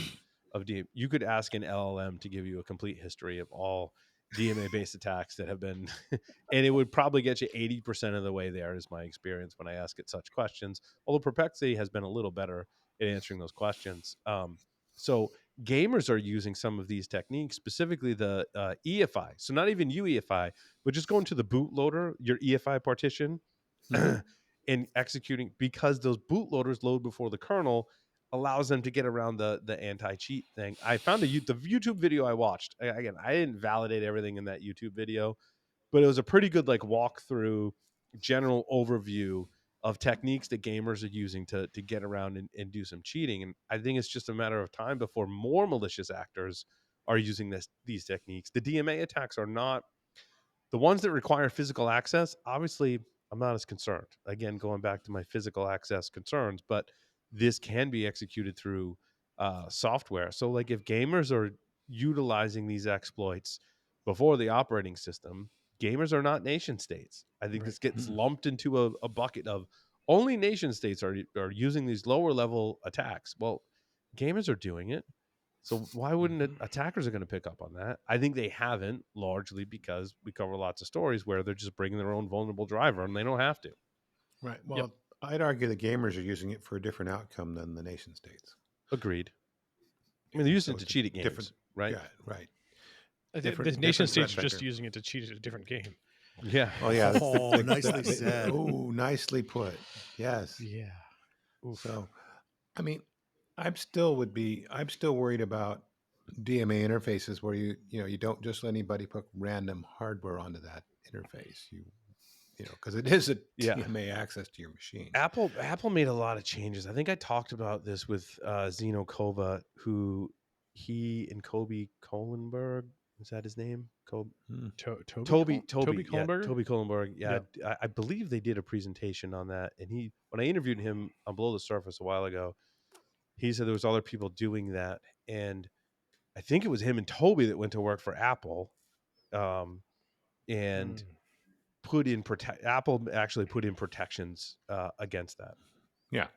of DMA. You could ask an LLM to give you a complete history of all DMA-based attacks that have been, and it would probably get you 80% of the way there, is my experience when I ask it such questions. Although Perplexity has been a little better at answering those questions. So gamers are using some of these techniques, specifically the EFI. So not even UEFI, but just going to the bootloader, your EFI partition, and executing, because those bootloaders load before the kernel, allows them to get around the anti-cheat thing. I found the YouTube video I watched. Again, I didn't validate everything in that YouTube video, but it was a pretty good like walkthrough, general overview of techniques that gamers are using to get around and do some cheating. And I think it's just a matter of time before more malicious actors are using these techniques. The DMA attacks are not the ones that require physical access. Obviously, I'm not as concerned. Again, going back to my physical access concerns, but this can be executed through software. So like if gamers are utilizing these exploits before the operating system, gamers are not nation states. I think this gets lumped into a bucket of only nation states are using these lower level attacks. Well, gamers are doing it. So why wouldn't attackers are going to pick up on that? I think they haven't, largely because we cover lots of stories where they're just bringing their own vulnerable driver and they don't have to. Right. Well, I'd argue the gamers are using it for a different outcome than the nation states. Agreed. I mean, they're using it to cheat at games, right? Yeah, right. The nation states are just using it to cheat at a different game. Yeah. Oh, yeah. Oh, nicely said. Oh, nicely put. Yes. Yeah. Oof. So, I mean, I'm still worried about DMA interfaces where you don't just let anybody put random hardware onto that interface. Because it is a DMA access to your machine. Apple made a lot of changes. I think I talked about this with Zeno Kova, who he and Kobe Kohlenberg, is that his name? Toby Kohlenberg? Toby Kohlenberg. Yeah. Yep. I believe they did a presentation on that. And when I interviewed him on Below the Surface a while ago, he said there was other people doing that. And I think it was him and Toby that went to work for Apple. And Apple actually put in protections against that. Yeah.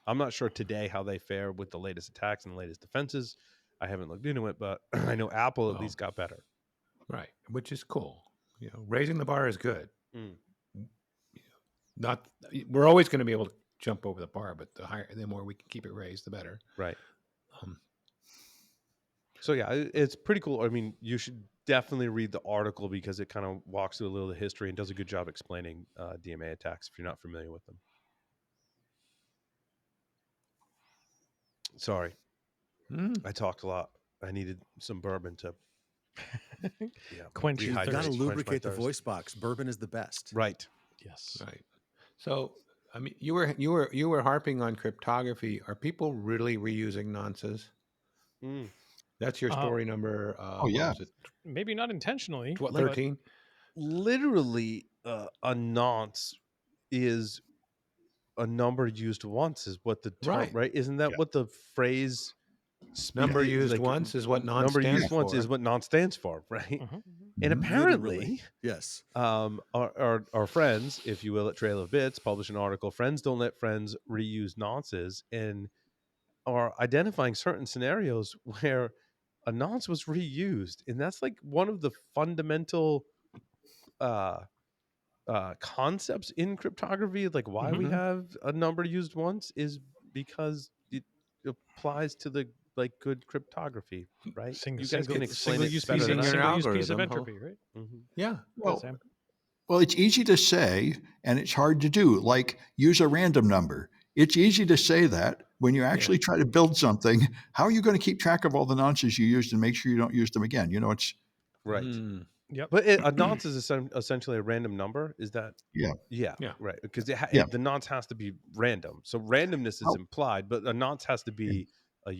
I'm not sure today how they fare with the latest attacks and the latest defenses. I haven't looked into it, but I know Apple at least got better. Right, which is cool. Raising the bar is good. We're always going to be able to jump over the bar, but the more we can keep it raised, the better. Right. So yeah, it's pretty cool. I mean, you should definitely read the article because it kind of walks through a little of the history and does a good job explaining DMA attacks if you're not familiar with them. Sorry. I talked a lot. I needed some bourbon to quench your thirst. You got to lubricate the voice box. Bourbon is the best. Right. Yes. Right. So, I mean, you were harping on cryptography. Are people really reusing nonces? That's your story number. Maybe not intentionally. 13. Literally, a nonce is a number used once. Is what the term, right? Isn't that what the phrase? Number used once is what non number stands used for. Once is what non stands for, right? And apparently, yes, our friends, if you will, at Trail of Bits, publish an article. Friends don't let friends reuse nonces, and are identifying certain scenarios where a nonce was reused, and that's like one of the fundamental concepts in cryptography. Like why we have a number used once is because it applies to the good cryptography, right? You guys can explain it better than I can. Single-use piece of entropy, right? Yeah. Well, it's easy to say, and it's hard to do. Like use a random number. It's easy to say that. When you actually try to build something, how are you going to keep track of all the nonces you used and make sure you don't use them again? It's right. Yep. But a nonce is essentially a random number. Is that? Yeah. Right. Because the nonce has to be random. So randomness is implied, but a nonce has to be I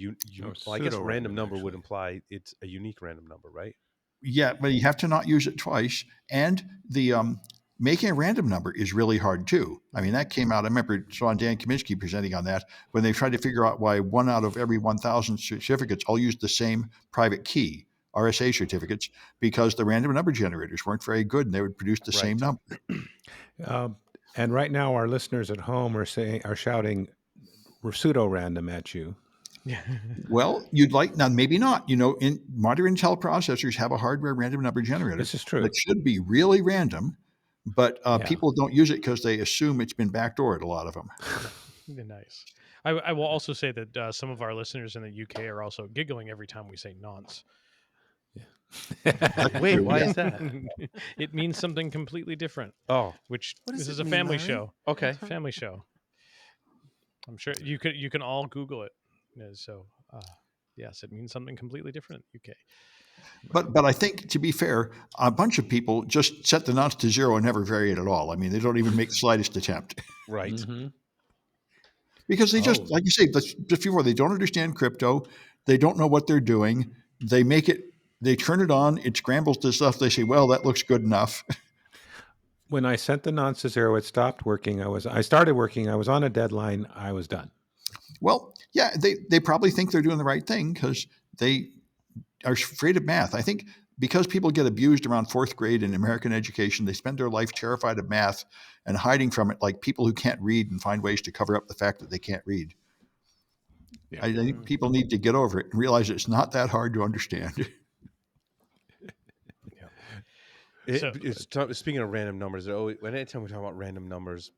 guess random number would imply it's a unique random number, right? Yeah, but you have to not use it twice. And the making a random number is really hard too. I mean, that came out. I remember saw Dan Kaminsky presenting on that when they tried to figure out why 1 out of every 1,000 certificates all used the same private key, RSA certificates, because the random number generators weren't very good and they would produce the same number. And right now, our listeners at home are shouting pseudo-random at you. Well, maybe not. In modern Intel processors have a hardware random number generator. This is true. That should be really random, but people don't use it because they assume it's been backdoored, a lot of them. Nice. I will also say that some of our listeners in the UK are also giggling every time we say nonce. Wait, why is that? It means something completely different. Oh, Which What does this is it a mean, family Larry? show. okay. Family show. I'm sure you can all Google it. So yes, it means something completely different in the UK. But I think, to be fair, a bunch of people just set the nonce to 0 and never vary it at all. I mean, they don't even make the slightest attempt. Right. Mm-hmm. Because they just, like you say, just before, they don't understand crypto. They don't know what they're doing. They turn it on, it scrambles the stuff. They say, well, that looks good enough. When I sent the nonce to 0, it stopped working. I started working. I was on a deadline. I was done. Well, yeah, they probably think they're doing the right thing because they are afraid of math. I think because people get abused around fourth grade in American education, they spend their life terrified of math and hiding from it, like people who can't read and find ways to cover up the fact that they can't read. Yeah. I think people need to get over it and realize it's not that hard to understand. Speaking of random numbers, anytime we talk about random numbers,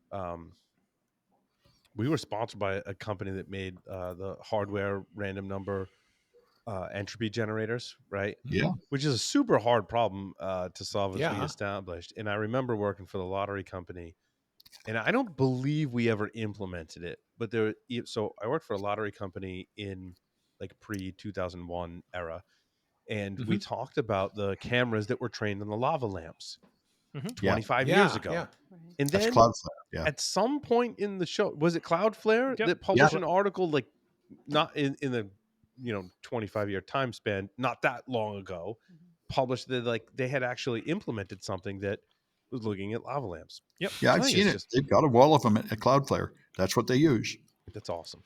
we were sponsored by a company that made the hardware random number entropy generators, right? Yeah. Which is a super hard problem to solve, as we Yeah. established. And I remember working for the lottery company, and I don't believe we ever implemented it. But so I worked for a lottery company in like pre-2001 era, and we talked about the cameras that were trained on the lava lamps 25 years ago. Yeah. And That's then Cloudflare. Yeah. at some point in the show, was it Cloudflare Yep. that published an article, like not in the 25-year time span, not that long ago, published that like they had actually implemented something that was looking at lava lamps. Yep. Yeah, I've seen it. They've got a wall of them at Cloudflare. That's what they use. That's awesome.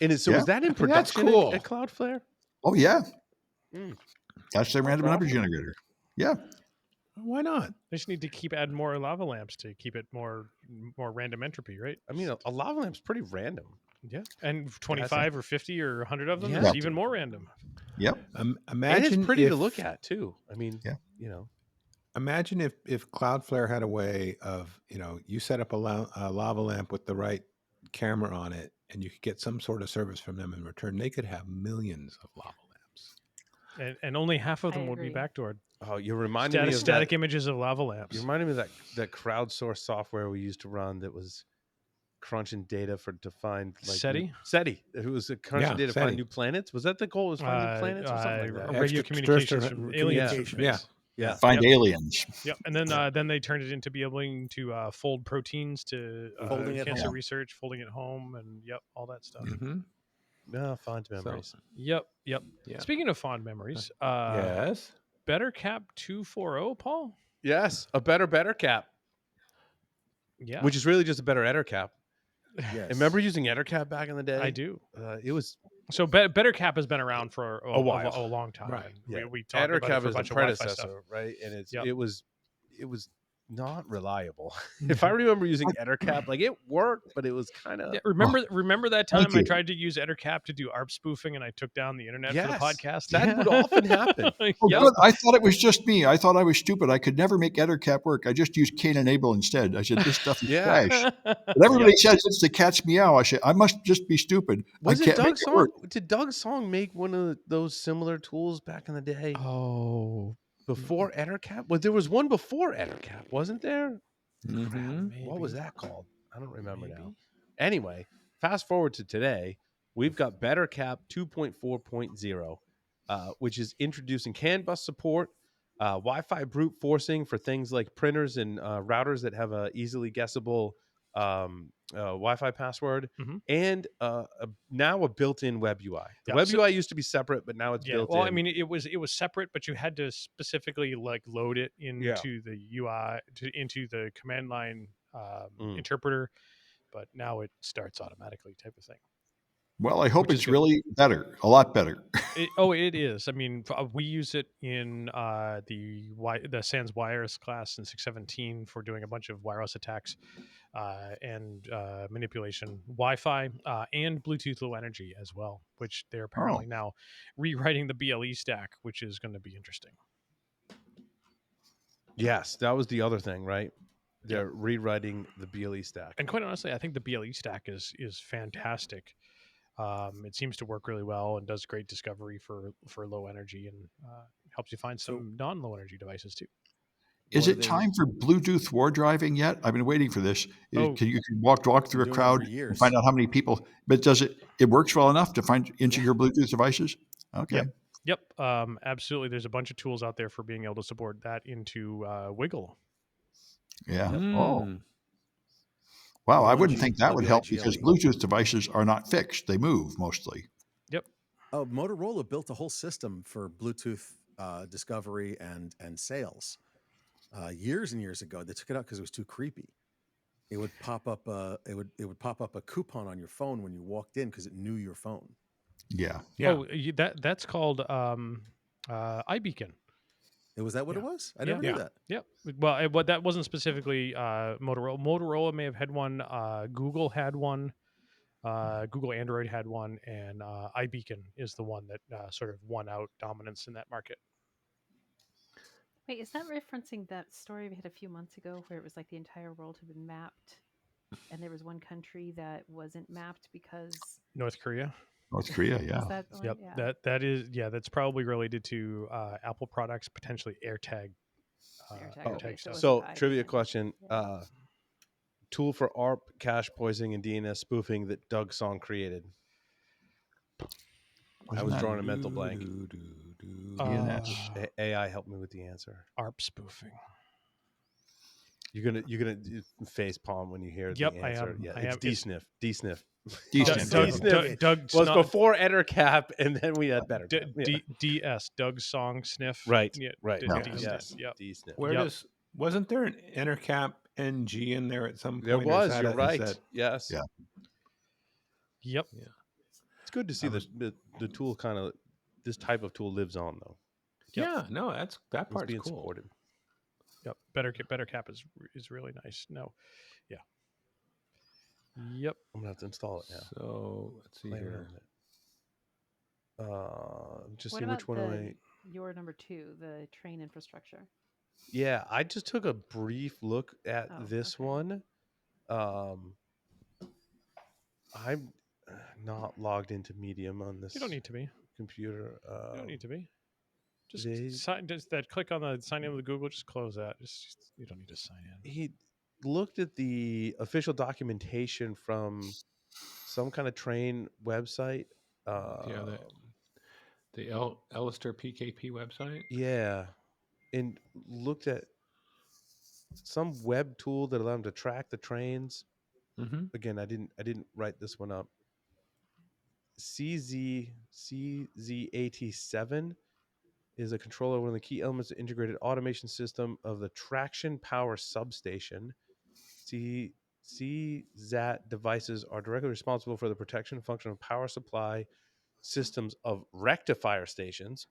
And was that in think that's production cool. at Cloudflare? Oh, yeah. Mm. That's their random number generator. Yeah. Why not? They just need to keep adding more lava lamps to keep it more random entropy, right? I mean, a lava lamp's pretty random. Yeah, and 25 or 50 or 100 of them Yeah. is even more random. Yep. Imagine And it's pretty if, to look at too. I mean, Yeah. Imagine if Cloudflare had a way of, you set up a lava lamp with the right camera on it, and you could get some sort of service from them in return. They could have millions of lava lamps. And only half of I them would be agree. backdoored. Oh, you're reminding me of Static that. images of lava lamps. You reminded me of that crowdsourced software we used to run that was crunching data to find like SETI? SETI. It was crunching data to find SETI. new planets. Was that the goal? Was find new planets or something like that? Radio communications Extraterrestrial from aliens. from communication. space. Yeah. Find aliens. Yep. And then they turned it into being able to fold proteins to Folding at cancer home. research, folding at home, and all that stuff. Mm-hmm. No, fond memories. Yep. Yeah. Speaking of fond memories, Yes. Bettercap 240, Paul. Yes, a better cap, Yeah, which is really just a better Ettercap. Yes. Remember using Ettercap back in the day? I do. It was So Bettercap has been around for a while. a long time. Right. And we talked about it Ettercap for a is the bunch of Wi-Fi stuff. predecessor, right? And Yep. it was not reliable. If I remember using Ettercap, like it worked, but it was kind of Yeah, remember that time Thank I you. tried to use Ettercap to do ARP spoofing and I took down the internet for the Yes, podcast? that would often happen. Oh, Yep. good. I thought it was just me. I thought I was stupid. I could never make Ettercap work. I just used Cain Enable instead. I said, this stuff is trash. But everybody says it's the cat's meow. I said, I must just be stupid. Was I it can't make Doug it Song? work. Did Doug Song make one of those similar tools back in the day Oh, before Ettercap? Well, there was one before Ettercap, wasn't there? Mm-hmm. What was that called? I don't remember now. Anyway, fast forward to today, we've got Bettercap 2.4.0, which is introducing CAN bus support, Wi-Fi brute forcing for things like printers and routers that have a easily guessable Wi-Fi password, and now a built-in web UI. The web UI used to be separate, but now it's built in. Well, I mean, it was separate, but you had to specifically like load it into the UI into the command line interpreter. But now it starts automatically, type of thing. Well, I hope Which is it's good. really better, a lot better. It is. I mean, we use it in the Sans Wireless class in 617 for doing a bunch of wireless attacks and manipulation, Wi-Fi and Bluetooth Low Energy as well, which they're apparently now rewriting the BLE stack, which is going to be interesting. Yes, that was the other thing, right? they're rewriting the BLE stack. And quite honestly, I think the BLE stack is fantastic. It seems to work really well and does great discovery for low energy, and helps you find some non-low energy devices too. Is it time for Bluetooth war driving yet? I've been waiting for this. Oh. Can you walk through a crowd and find out how many people? But does it works well enough to find into your Bluetooth devices? Okay. Yep. Absolutely. There's a bunch of tools out there for being able to support that into Wiggle. Yeah. Oh. Wow. I wouldn't think that would help because Bluetooth devices are not fixed. They move mostly. Yep. Oh, Motorola built a whole system for Bluetooth discovery and sales. Years and years ago, they took it out because it was too creepy. It would pop up it would pop up a coupon on your phone when you walked in because it knew your phone. Yeah. Oh, that's called iBeacon. Was that what it was? I never knew that. Yep. Well, that wasn't specifically Motorola. Motorola may have had one. Google had one. Google Android had one, and iBeacon is the one that sort of won out dominance in that market. Wait, is that referencing that story we had a few months ago where it was like the entire world had been mapped and there was one country that wasn't mapped because North Korea? North Korea, yeah. Yep. Yeah. That's probably related to Apple products, potentially AirTag. AirTag stuff. So trivia question. Tool for ARP, cache poisoning, and DNS spoofing that Doug Song created. I was drawing a mental blank. AI helped me with the answer. ARP spoofing. You're gonna face palm when you hear the answer. It's DSNF. DSNF. DSNF. Doug was before Bettercap, and then we had Bettercap. DS. Doug Song Sniff. Right. Yeah. Right. DSNF. Yep. DSNF. Where wasn't there an Bettercap NG in there at some point? There was. You're right. Yes. Yeah. Yep. Yeah. It's good to see the tool kind of this type of tool lives on though. Yep. Yeah. No, that part's being cool. supported. Yep. Bettercap is really nice. No. Yeah. Yep. I'm gonna have to install it now. So let's see here. Just what see which one your number 2, the train infrastructure. Yeah, I just took a brief look at this one. I'm not logged into Medium on this. You don't need to be. Computer. You don't need to be. Just that click on the sign in with Google. Just close that. You don't need to sign in. He looked at the official documentation from some kind of train website. The Ellister PKP website. Yeah, and looked at some web tool that allowed him to track the trains. Mm-hmm. Again, I didn't write this one up. CZAT7 is a controller, one of the key elements of the integrated automation system of the traction power substation. CZAT devices are directly responsible for the protection and function of power supply systems of rectifier stations,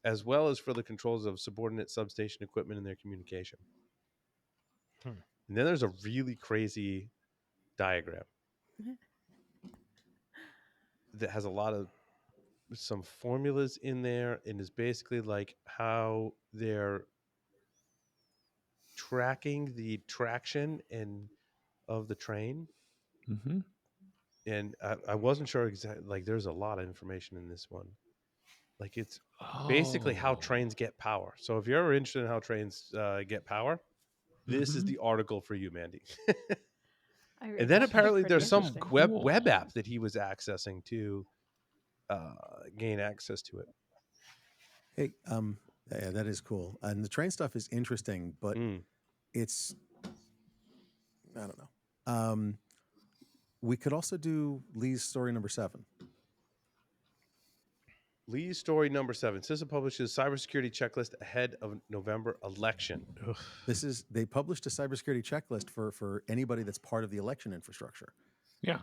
as well as for the controls of subordinate substation equipment and their communication. And then there's a really crazy diagram that has some formulas in there, and is basically like how they're tracking the traction of the train. Mm-hmm. And I wasn't sure exactly, like there's a lot of information in this one. Like it's basically how trains get power. So if you're ever interested in how trains get power, this is the article for you, Mandy. And then apparently there's some web app that he was accessing to gain access to it. Hey, yeah, that is cool. And the train stuff is interesting, but it's, I don't know. We could also do Lee's story number 7. Lee's story number 7. CISA publishes cybersecurity checklist ahead of November election. They published a cybersecurity checklist for anybody that's part of the election infrastructure. Yeah.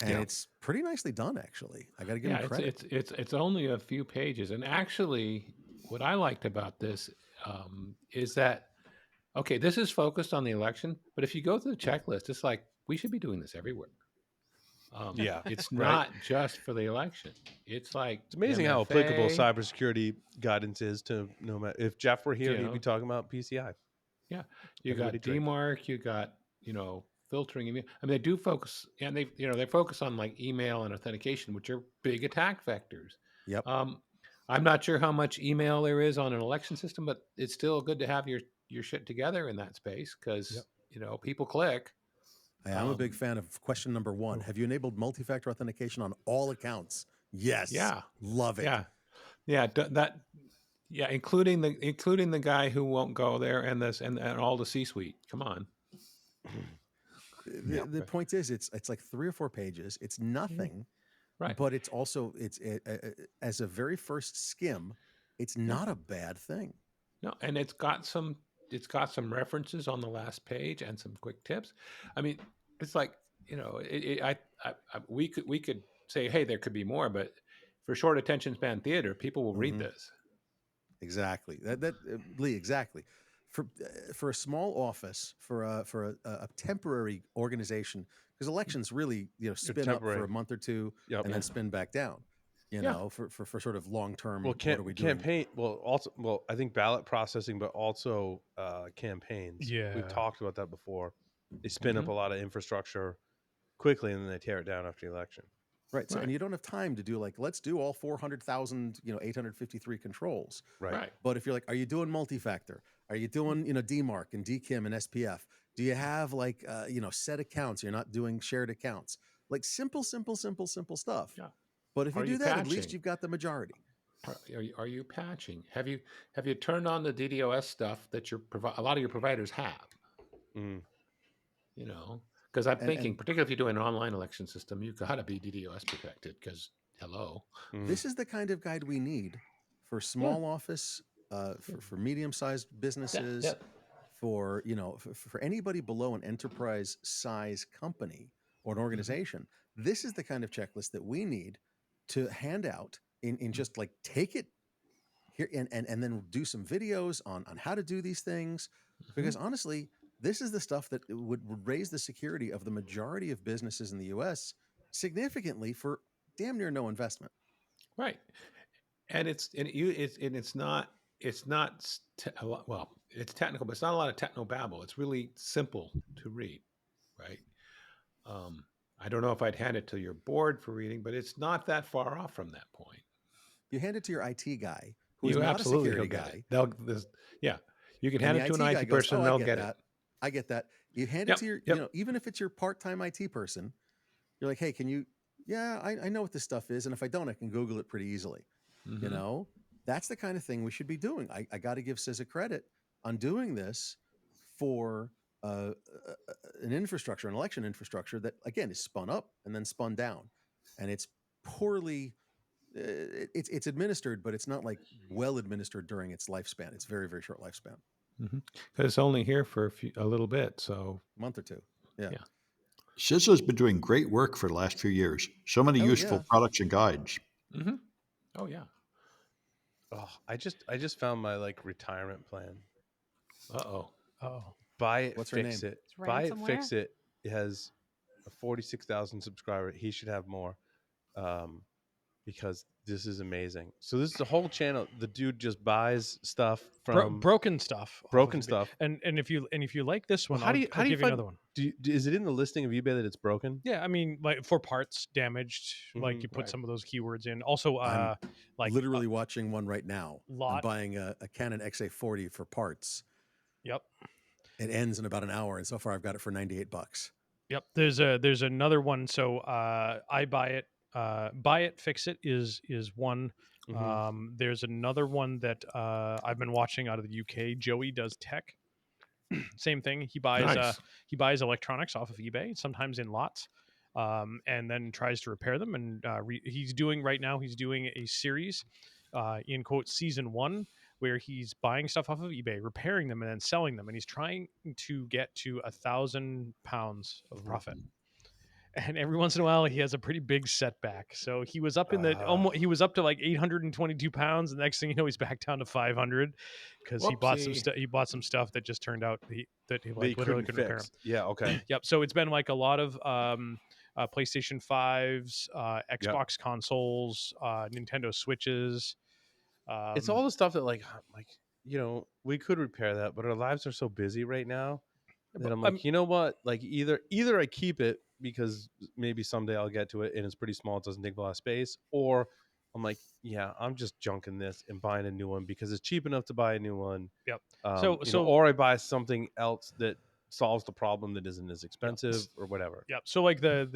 And it's pretty nicely done, actually. I got to give him credit. It's only a few pages. And actually, what I liked about this is that, okay, this is focused on the election, but if you go through the checklist, it's like, we should be doing this everywhere. It's not just for the election. It's like it's amazing how applicable cybersecurity guidance is to no matter if Jeff were here, he'd be talking about PCI. Yeah, you Everybody got drink. DMARC, you got filtering. I mean, they do focus, and they focus on like email and authentication, which are big attack vectors. Yep. I'm not sure how much email there is on an election system, but it's still good to have your shit together in that space because people click. I'm a big fan of question number 1. Have you enabled multi-factor authentication on all accounts? Yes. Yeah. Love it. Yeah. Yeah, including the guy who won't go there and all the C-suite. Come on. The point is, it's like 3 or 4 pages. It's nothing, right? But it's also as a very first skim, it's not a bad thing. No, and it's got some references on the last page and some quick tips. I mean, it's like we could say, hey, there could be more, but for short attention span theater, people will read this. Exactly. Lee, exactly. For a small office, for a temporary organization, because elections really spin up for a month or two and then spin back down. For sort of long term. Well, what are we doing? campaign. Well, I think ballot processing, but also campaigns. Yeah, we've talked about that before. They spin up a lot of infrastructure quickly, and then they tear it down after the election. Right. So, and you don't have time to do let's do all 400,000, 853 controls. Right. But if you're like, are you doing multi-factor? Are you doing, DMARC and DKIM and SPF? Do you have set accounts? You're not doing shared accounts. Like simple stuff. Yeah. But if you do that, at least you've got the majority. Are you patching? Have you turned on the DDoS stuff that a lot of your providers have? Because I'm thinking, particularly if you're doing an online election system, you got to be DDoS protected. Because hello, this is the kind of guide we need for small office, for medium-sized businesses, for anybody below an enterprise size company or an organization. This is the kind of checklist that we need to hand out in just like take it here and then do some videos on how to do these things. Because honestly, this is the stuff that would raise the security of the majority of businesses in the US significantly for damn near no investment. Right. And it's not well, it's technical, but it's not a lot of techno babble. It's really simple to read, right? I don't know if I'd hand it to your board for reading, but it's not that far off from that point. You hand it to your IT guy, who is not a security guy. You can hand it to an IT person, and they'll get it. I get that. You hand it to your, even if it's your part-time IT person, you're like, hey, can you? Yeah, I know what this stuff is, and if I don't, I can Google it pretty easily. That's the kind of thing we should be doing. I got to give CISA credit on doing this for an infrastructure, an election infrastructure that, again, is spun up and then spun down. And it's poorly, it's administered, but it's not like well administered during its lifespan. It's very, very short lifespan. Because it's only here for a little bit, so a month or two. Yeah. CISA's been doing great work for the last few years. So many useful products and guides. Oh yeah. Oh, I just found my retirement plan. Oh. Buy it, What's fix her name? it. Buy it, fix it. It has a 46,000 subscriber. He should have more, because this is amazing. So this is a whole channel. The dude just buys stuff from broken stuff. And if you like this one, how do you give you another one. Is it in the listing of eBay that it's broken? Yeah, I mean, like for parts damaged, like you put some of those keywords in. Also, I'm literally watching one right now. I'm buying a Canon XA40 for parts. Yep. It ends in about an hour, and so far I've got it for $98. Yep. There's another one. So I buy it. Buy it, fix it is one. There's another one that I've been watching out of the UK. Joey does tech. Same thing. He buys electronics off of eBay, sometimes in lots, and then tries to repair them. And he's doing a series, in quote, season 1, where he's buying stuff off of eBay, repairing them, and then selling them. And he's trying to get to 1,000 pounds of profit. And every once in a while, he has a pretty big setback. So he was up he was up to like 822 pounds. The next thing you know, he's back down to 500 because he bought some stuff that just turned out that he literally couldn't repair him. Yeah. Okay. Yep. So it's been like a lot of PlayStation 5s, Xbox consoles, Nintendo Switches. It's all the stuff that we could repair that, but our lives are so busy right now that I'm I'm- like, you know what? Like either I keep it because maybe someday I'll get to it and it's pretty small, it doesn't take a lot of space, or I'm like, yeah, I'm just junking this and buying a new one because it's cheap enough to buy a new one. Yep. Or I buy something else that solves the problem that isn't as expensive or whatever. Yep. So like the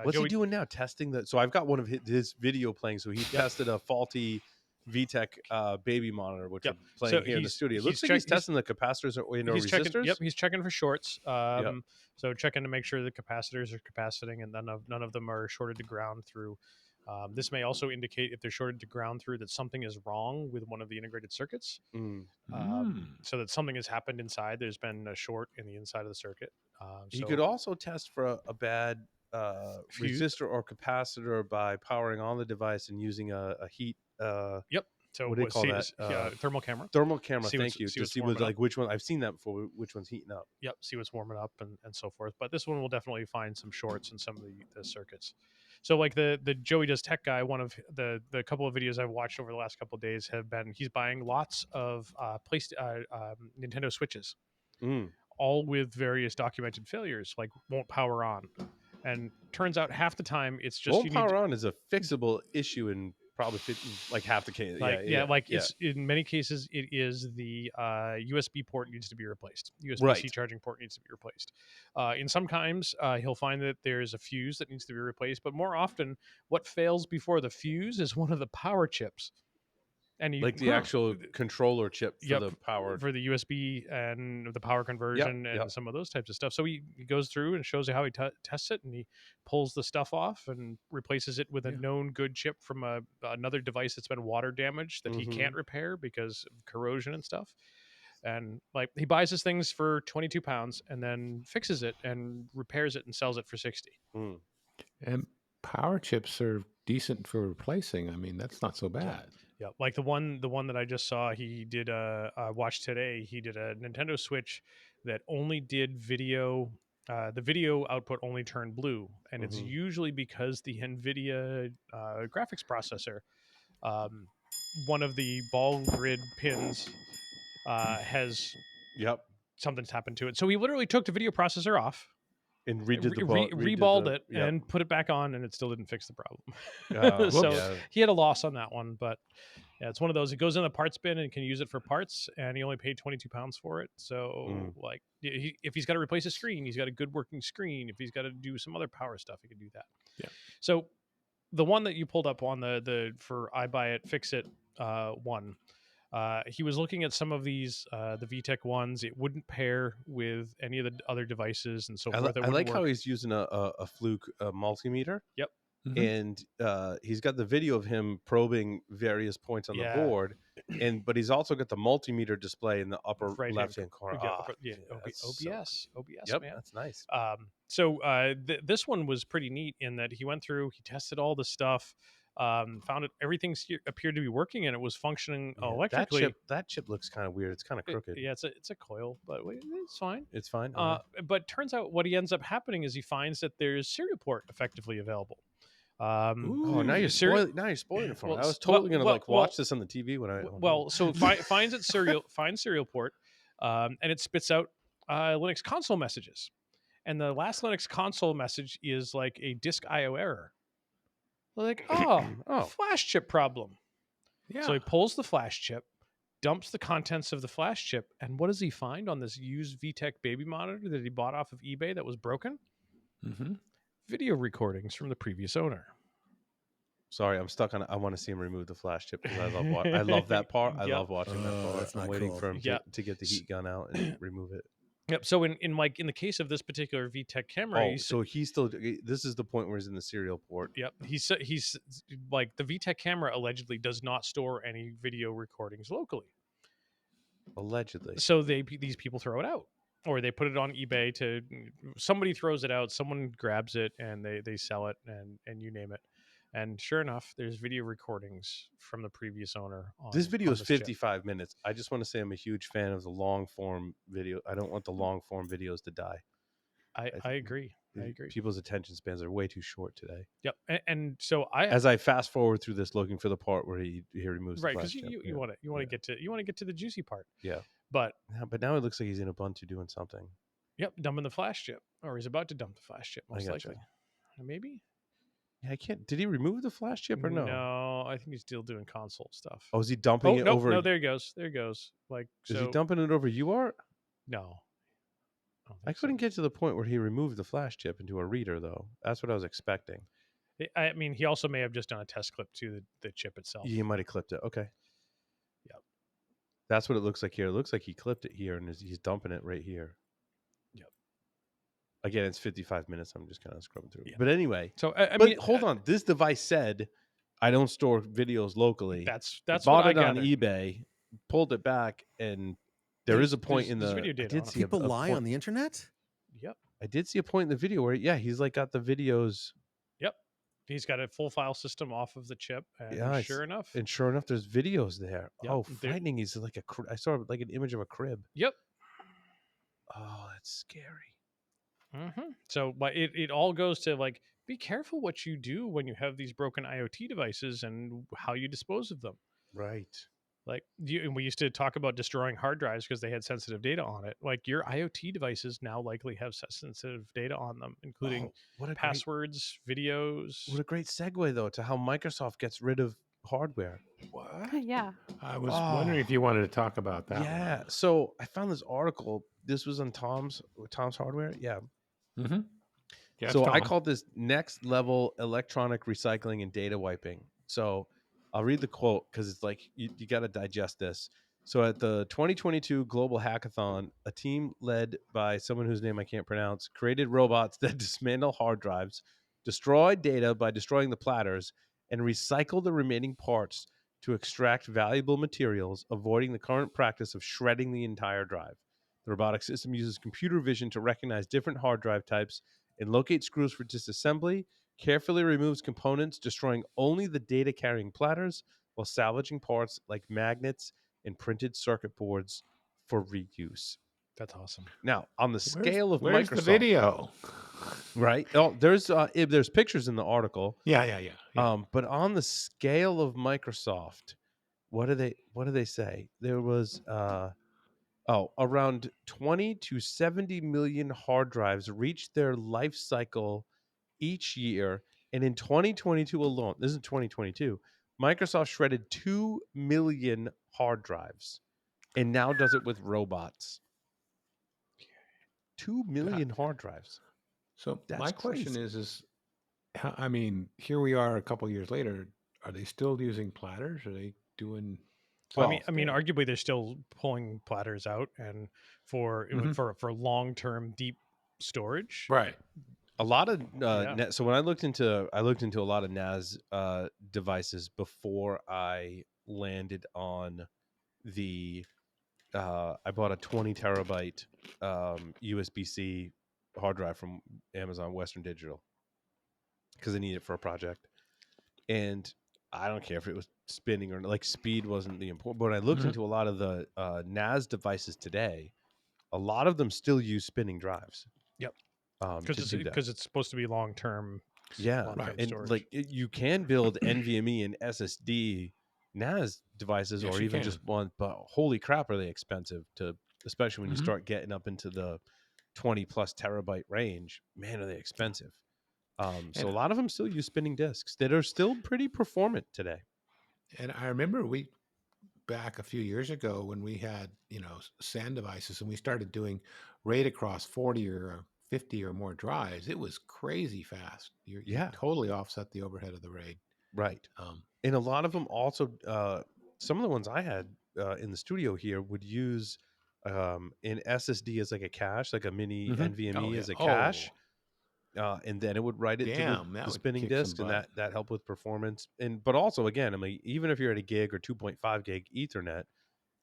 What's Joey, he doing now? Testing that. So I've got one of his video playing. So he tested a faulty VTech baby monitor, which we're playing here in the studio. It looks like he's testing the capacitors or resistors. Checking, he's checking for shorts. So checking to make sure the capacitors are capaciting and none of them are shorted to ground through. This may also indicate if they're shorted to ground through that something is wrong with one of the integrated circuits. So that something has happened inside. There's been a short in the inside of the circuit. He could also test for a bad resistor or capacitor by powering on the device and using a heat. So what do you call that? Thermal camera. Thermal camera. Thank you. To see which one. I've seen that before. Which one's heating up? Yep. See what's warming up and so forth. But this one will definitely find some shorts in some of the circuits. So like the Joey Does Tech guy, one of the couple of videos I've watched over the last couple of days have been he's buying lots of Nintendo Switches, all with various documented failures, like won't power on. And turns out half the time it's just won't power on is a fixable issue in probably like half the case. It's in many cases it is the USB port needs to be replaced. USB-C charging port needs to be replaced. In sometimes he'll find that there's a fuse that needs to be replaced, but more often what fails before the fuse is one of the power chips. And like the actual controller chip for the power, for the USB and the power conversion and some of those types of stuff. So he goes through and shows you how he tests it, and he pulls the stuff off and replaces it with a known good chip from another device that's been water damaged that he can't repair because of corrosion and stuff. And like he buys his things for 22 pounds and then fixes it and repairs it and sells it for 60. And power chips are decent for replacing. I mean, that's not so bad. Yeah, like the one that I just saw, he did watch today. He did a Nintendo Switch that only did video. The video output only turned blue, and it's usually because the NVIDIA graphics processor, one of the ball grid pins, has something's happened to it. So he literally took the video processor off. And reballed it and put it back on, and it still didn't fix the problem. He had a loss on that one, but yeah, it's one of those. It goes in the parts bin and can use it for parts, and he only paid 22 pounds for it. So, like, if he's got to replace a screen, he's got a good working screen. If he's got to do some other power stuff, he can do that. Yeah. So, the one that you pulled up on the for I Buy It Fix It one. He was looking at some of these, the VTech ones. It wouldn't pair with any of the other devices and so forth. I like how he's using a Fluke multimeter. Yep. And he's got the video of him probing various points on the board, but he's also got the multimeter display in the upper left-hand corner. OBS, yep, man, that's nice. This one was pretty neat in that he went through, he tested all the stuff. Found it, everything appeared to be working and it was functioning electrically. That chip looks kind of weird. It's kind of crooked. It's a coil, but it's fine. It's fine. But turns out what he ends up happening is he finds that there's serial port effectively available. Now you're spoiling it for me. I was totally gonna watch this on the TV when I so finds serial port, and it spits out Linux console messages, and the last Linux console message is like a disk IO error. Like, flash chip problem. Yeah. So he pulls the flash chip, dumps the contents of the flash chip, and what does he find on this used VTech baby monitor that he bought off of eBay that was broken? Video recordings from the previous owner. Sorry, I'm stuck on it. I want to see him remove the flash chip because I love that part. I love watching that part. That's not I'm waiting cool. for him to get the heat gun out and remove it. Yep. So in the case of this particular VTech camera, so he's still. This is the point where he's in the serial port. Yep. He's like the VTech camera allegedly does not store any video recordings locally. Allegedly. So these people throw it out, or they put it on eBay somebody throws it out, someone grabs it, and they sell it, and you name it. And sure enough, there's video recordings from the previous owner. This video is 55 minutes. I just want to say I'm a huge fan of the long form video. I don't want the long form videos to die. I agree. I agree. People's attention spans are way too short today. Yep. And so as I fast forward through this, looking for the part where he removes right, the because flash chip. you want to get to the juicy part. Yeah. But now it looks like he's in Ubuntu doing something. Yep, dumping the flash chip, or he's about to dump the flash chip, most gotcha. likely. Maybe. Yeah, I can't. Did he remove the flash chip or no? No, I think he's still doing console stuff. Oh, is he dumping it over? No, there he goes. There he goes. Like, is he dumping it over UART? No. I couldn't get to the point where he removed the flash chip into a reader, though. That's what I was expecting. I mean, he also may have just done a test clip to the chip itself. He might have clipped it. Okay. Yep. That's what it looks like here. It looks like he clipped it here, and he's dumping it right here. Yep. Again, it's 55 minutes. I'm just kind of scrubbing through. Yeah. But anyway. So I mean, hold on. This device said, "I don't store videos locally." That's bought what it I on gathered. eBay, pulled it back, and there is a point in the video data. People lie on the internet. Yep. I did see a point in the video where he's like got the videos. Yep. He's got a full file system off of the chip, and sure enough, there's videos there. Yep. Oh, frightening! He's like I saw like an image of a crib. Yep. Oh, that's scary. Mm-hmm. So, but it all goes to like, be careful what you do when you have these broken IoT devices and how you dispose of them. Right. Like we used to talk about destroying hard drives because they had sensitive data on it. Like your IoT devices now likely have sensitive data on them, including passwords, videos. What a great segue though to how Microsoft gets rid of hardware. What? Yeah. I was wondering if you wanted to talk about that. Yeah. one. So I found this article. This was on Tom's Hardware. Yeah. Mm-hmm. Yeah, so I called this next level electronic recycling and data wiping. So I'll read the quote because it's like you got to digest this. So at the 2022 Global Hackathon, a team led by someone whose name I can't pronounce created robots that dismantle hard drives, destroy data by destroying the platters, and recycle the remaining parts to extract valuable materials, avoiding the current practice of shredding the entire drive. The robotic system uses computer vision to recognize different hard drive types and locate screws for disassembly, carefully removes components, destroying only the data-carrying platters, while salvaging parts like magnets and printed circuit boards for reuse. That's awesome. Now, on the scale of where's Microsoft, the video? Right? Oh, there's pictures in the article. Yeah. But on the scale of Microsoft, what do they say? There was around 20 to 70 million hard drives reach their life cycle each year. And in 2022 alone, this is 2022, Microsoft shredded 2 million hard drives and now does it with robots. 2 million hard drives. So That's my question crazy. is, I mean, here we are a couple years later. Are they still using platters? Are they doing? Well, I mean, arguably they're still pulling platters out, and for long-term deep storage, right? A lot of so when I looked into a lot of NAS devices before I landed on the I bought a 20 terabyte USB-C hard drive from Amazon Western Digital because I need it for a project, and I don't care if it was spinning or like speed wasn't the important. But when I looked into a lot of the NAS devices today, a lot of them still use spinning drives. Yep. Because it's supposed to be long term. Yeah, and storage. like you can build NVMe and SSD NAS devices, Yes, or you even can. just one. But holy crap, are they expensive? Especially when you start getting up into the 20 plus terabyte range. Man, are they expensive? So a lot of them still use spinning disks that are still pretty performant today. And I remember back a few years ago when we had SAN devices and we started doing RAID across 40 or 50 or more drives. It was crazy fast. You totally offset the overhead of the RAID. Right. And a lot of them also, some of the ones I had in the studio here would use an SSD as like a cache, like a mini NVMe as a cache. And then it would write it to the spinning disk, and that helped with performance. But also, again, I mean, even if you're at a gig or 2.5 gig Ethernet,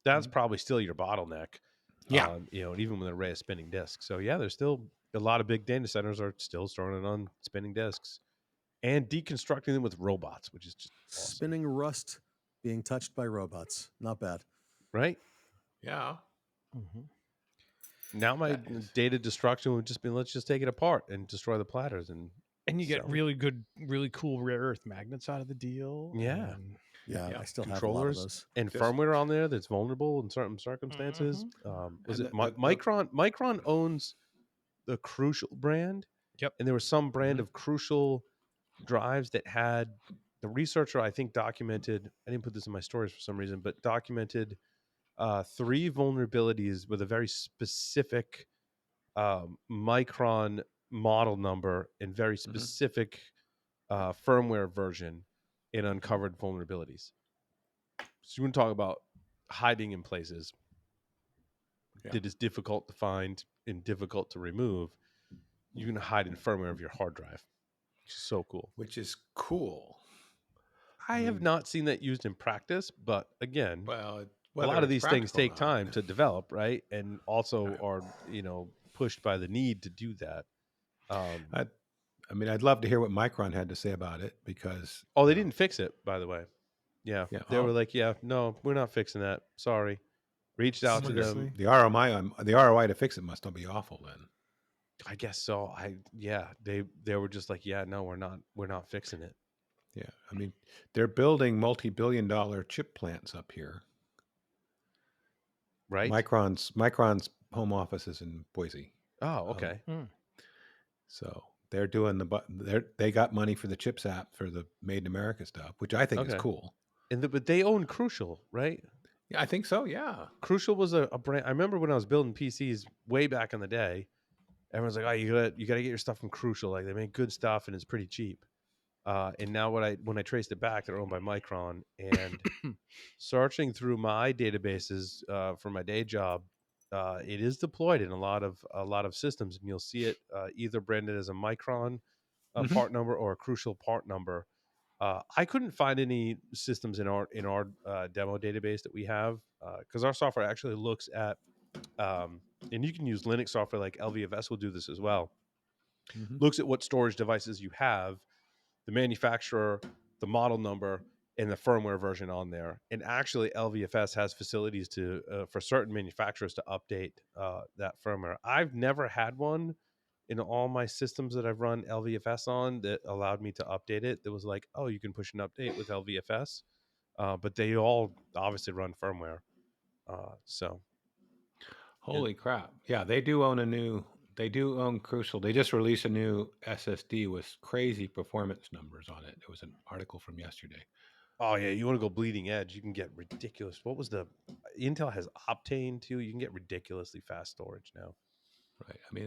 that's probably still your bottleneck. Yeah. And even with an array of spinning disks. So yeah, there's still a lot of big data centers are still storing it on spinning disks and deconstructing them with robots, which is just awesome. Spinning rust being touched by robots. Not bad. Right? Yeah. Now my data destruction would just be, let's just take it apart and destroy the platters, and you get really cool rare earth magnets out of the deal. Yeah. Yeah, I still have a lot of controllers those. and firmware on there that's vulnerable in certain circumstances. Was it Micron? Micron owns the Crucial brand. Yep. And there was some brand of Crucial drives that had, the researcher I think documented, I didn't put this in my stories for some reason, but documented 3 vulnerabilities with a very specific Micron model number and very specific firmware version in uncovered vulnerabilities. So you want to talk about hiding in places that is difficult to find and difficult to remove. You can hide in firmware of your hard drive, which is so cool. Which is cool. I have not seen that used in practice, but again, well, a lot of these things take time to develop, right? And also are, pushed by the need to do that. I mean, I'd love to hear what Micron had to say about it, because they didn't fix it, by the way. Yeah. They were like, no, we're not fixing that. Sorry. Reached out to them. The ROI to fix it must not be awful then. I guess so. They were just like, no, we're not fixing it. Yeah. I mean, they're building multi-billion-dollar chip plants up here. Right. Micron's home office is in Boise. Oh, okay. So they're doing they got money for the CHIPS app for the Made in America stuff, which I think is cool. But they own Crucial, right? Yeah, I think so. Yeah. Crucial was a brand. I remember when I was building PCs way back in the day, everyone's like, "Oh, you gotta get your stuff from Crucial. Like, they make good stuff and it's pretty cheap." And now when I traced it back, they're owned by Micron. And searching through my databases for my day job, it is deployed in a lot of systems, and you'll see it either branded as a Micron part number or a Crucial part number. I couldn't find any systems in our demo database that we have, because our software actually looks at, and you can use Linux software like LVFS will do this as well. Looks at what storage devices you have, the manufacturer, the model number, and the firmware version on there. And actually, LVFS has facilities for certain manufacturers to update that firmware. I've never had one in all my systems that I've run LVFS on that allowed me to update it. That was like, oh, you can push an update with LVFS, but they all obviously run firmware. Holy crap! Yeah, they do own Crucial. They just released a new SSD with crazy performance numbers on it. There was an article from yesterday. Oh yeah, you want to go bleeding edge? You can get ridiculous. What was Intel has Optane too? You can get ridiculously fast storage now. Right. I mean,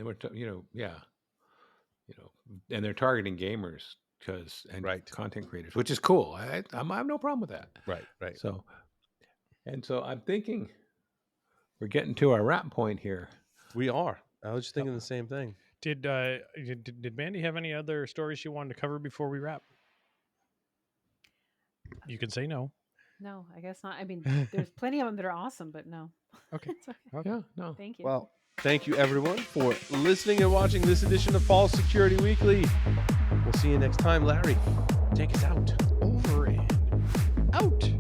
and they're targeting gamers and content creators, which is cool. I have no problem with that. Right. So I'm thinking we're getting to our wrap point here. We are. I was just thinking the same thing. Did Mandy have any other stories she wanted to cover before we wrap? You can say no. No, I guess not. I mean, there's plenty of them that are awesome, but no. Okay. It's okay. Yeah, no. Thank you. Well, thank you everyone for listening and watching this edition of Fall Security Weekly. We'll see you next time. Larry, take us out. Over and out.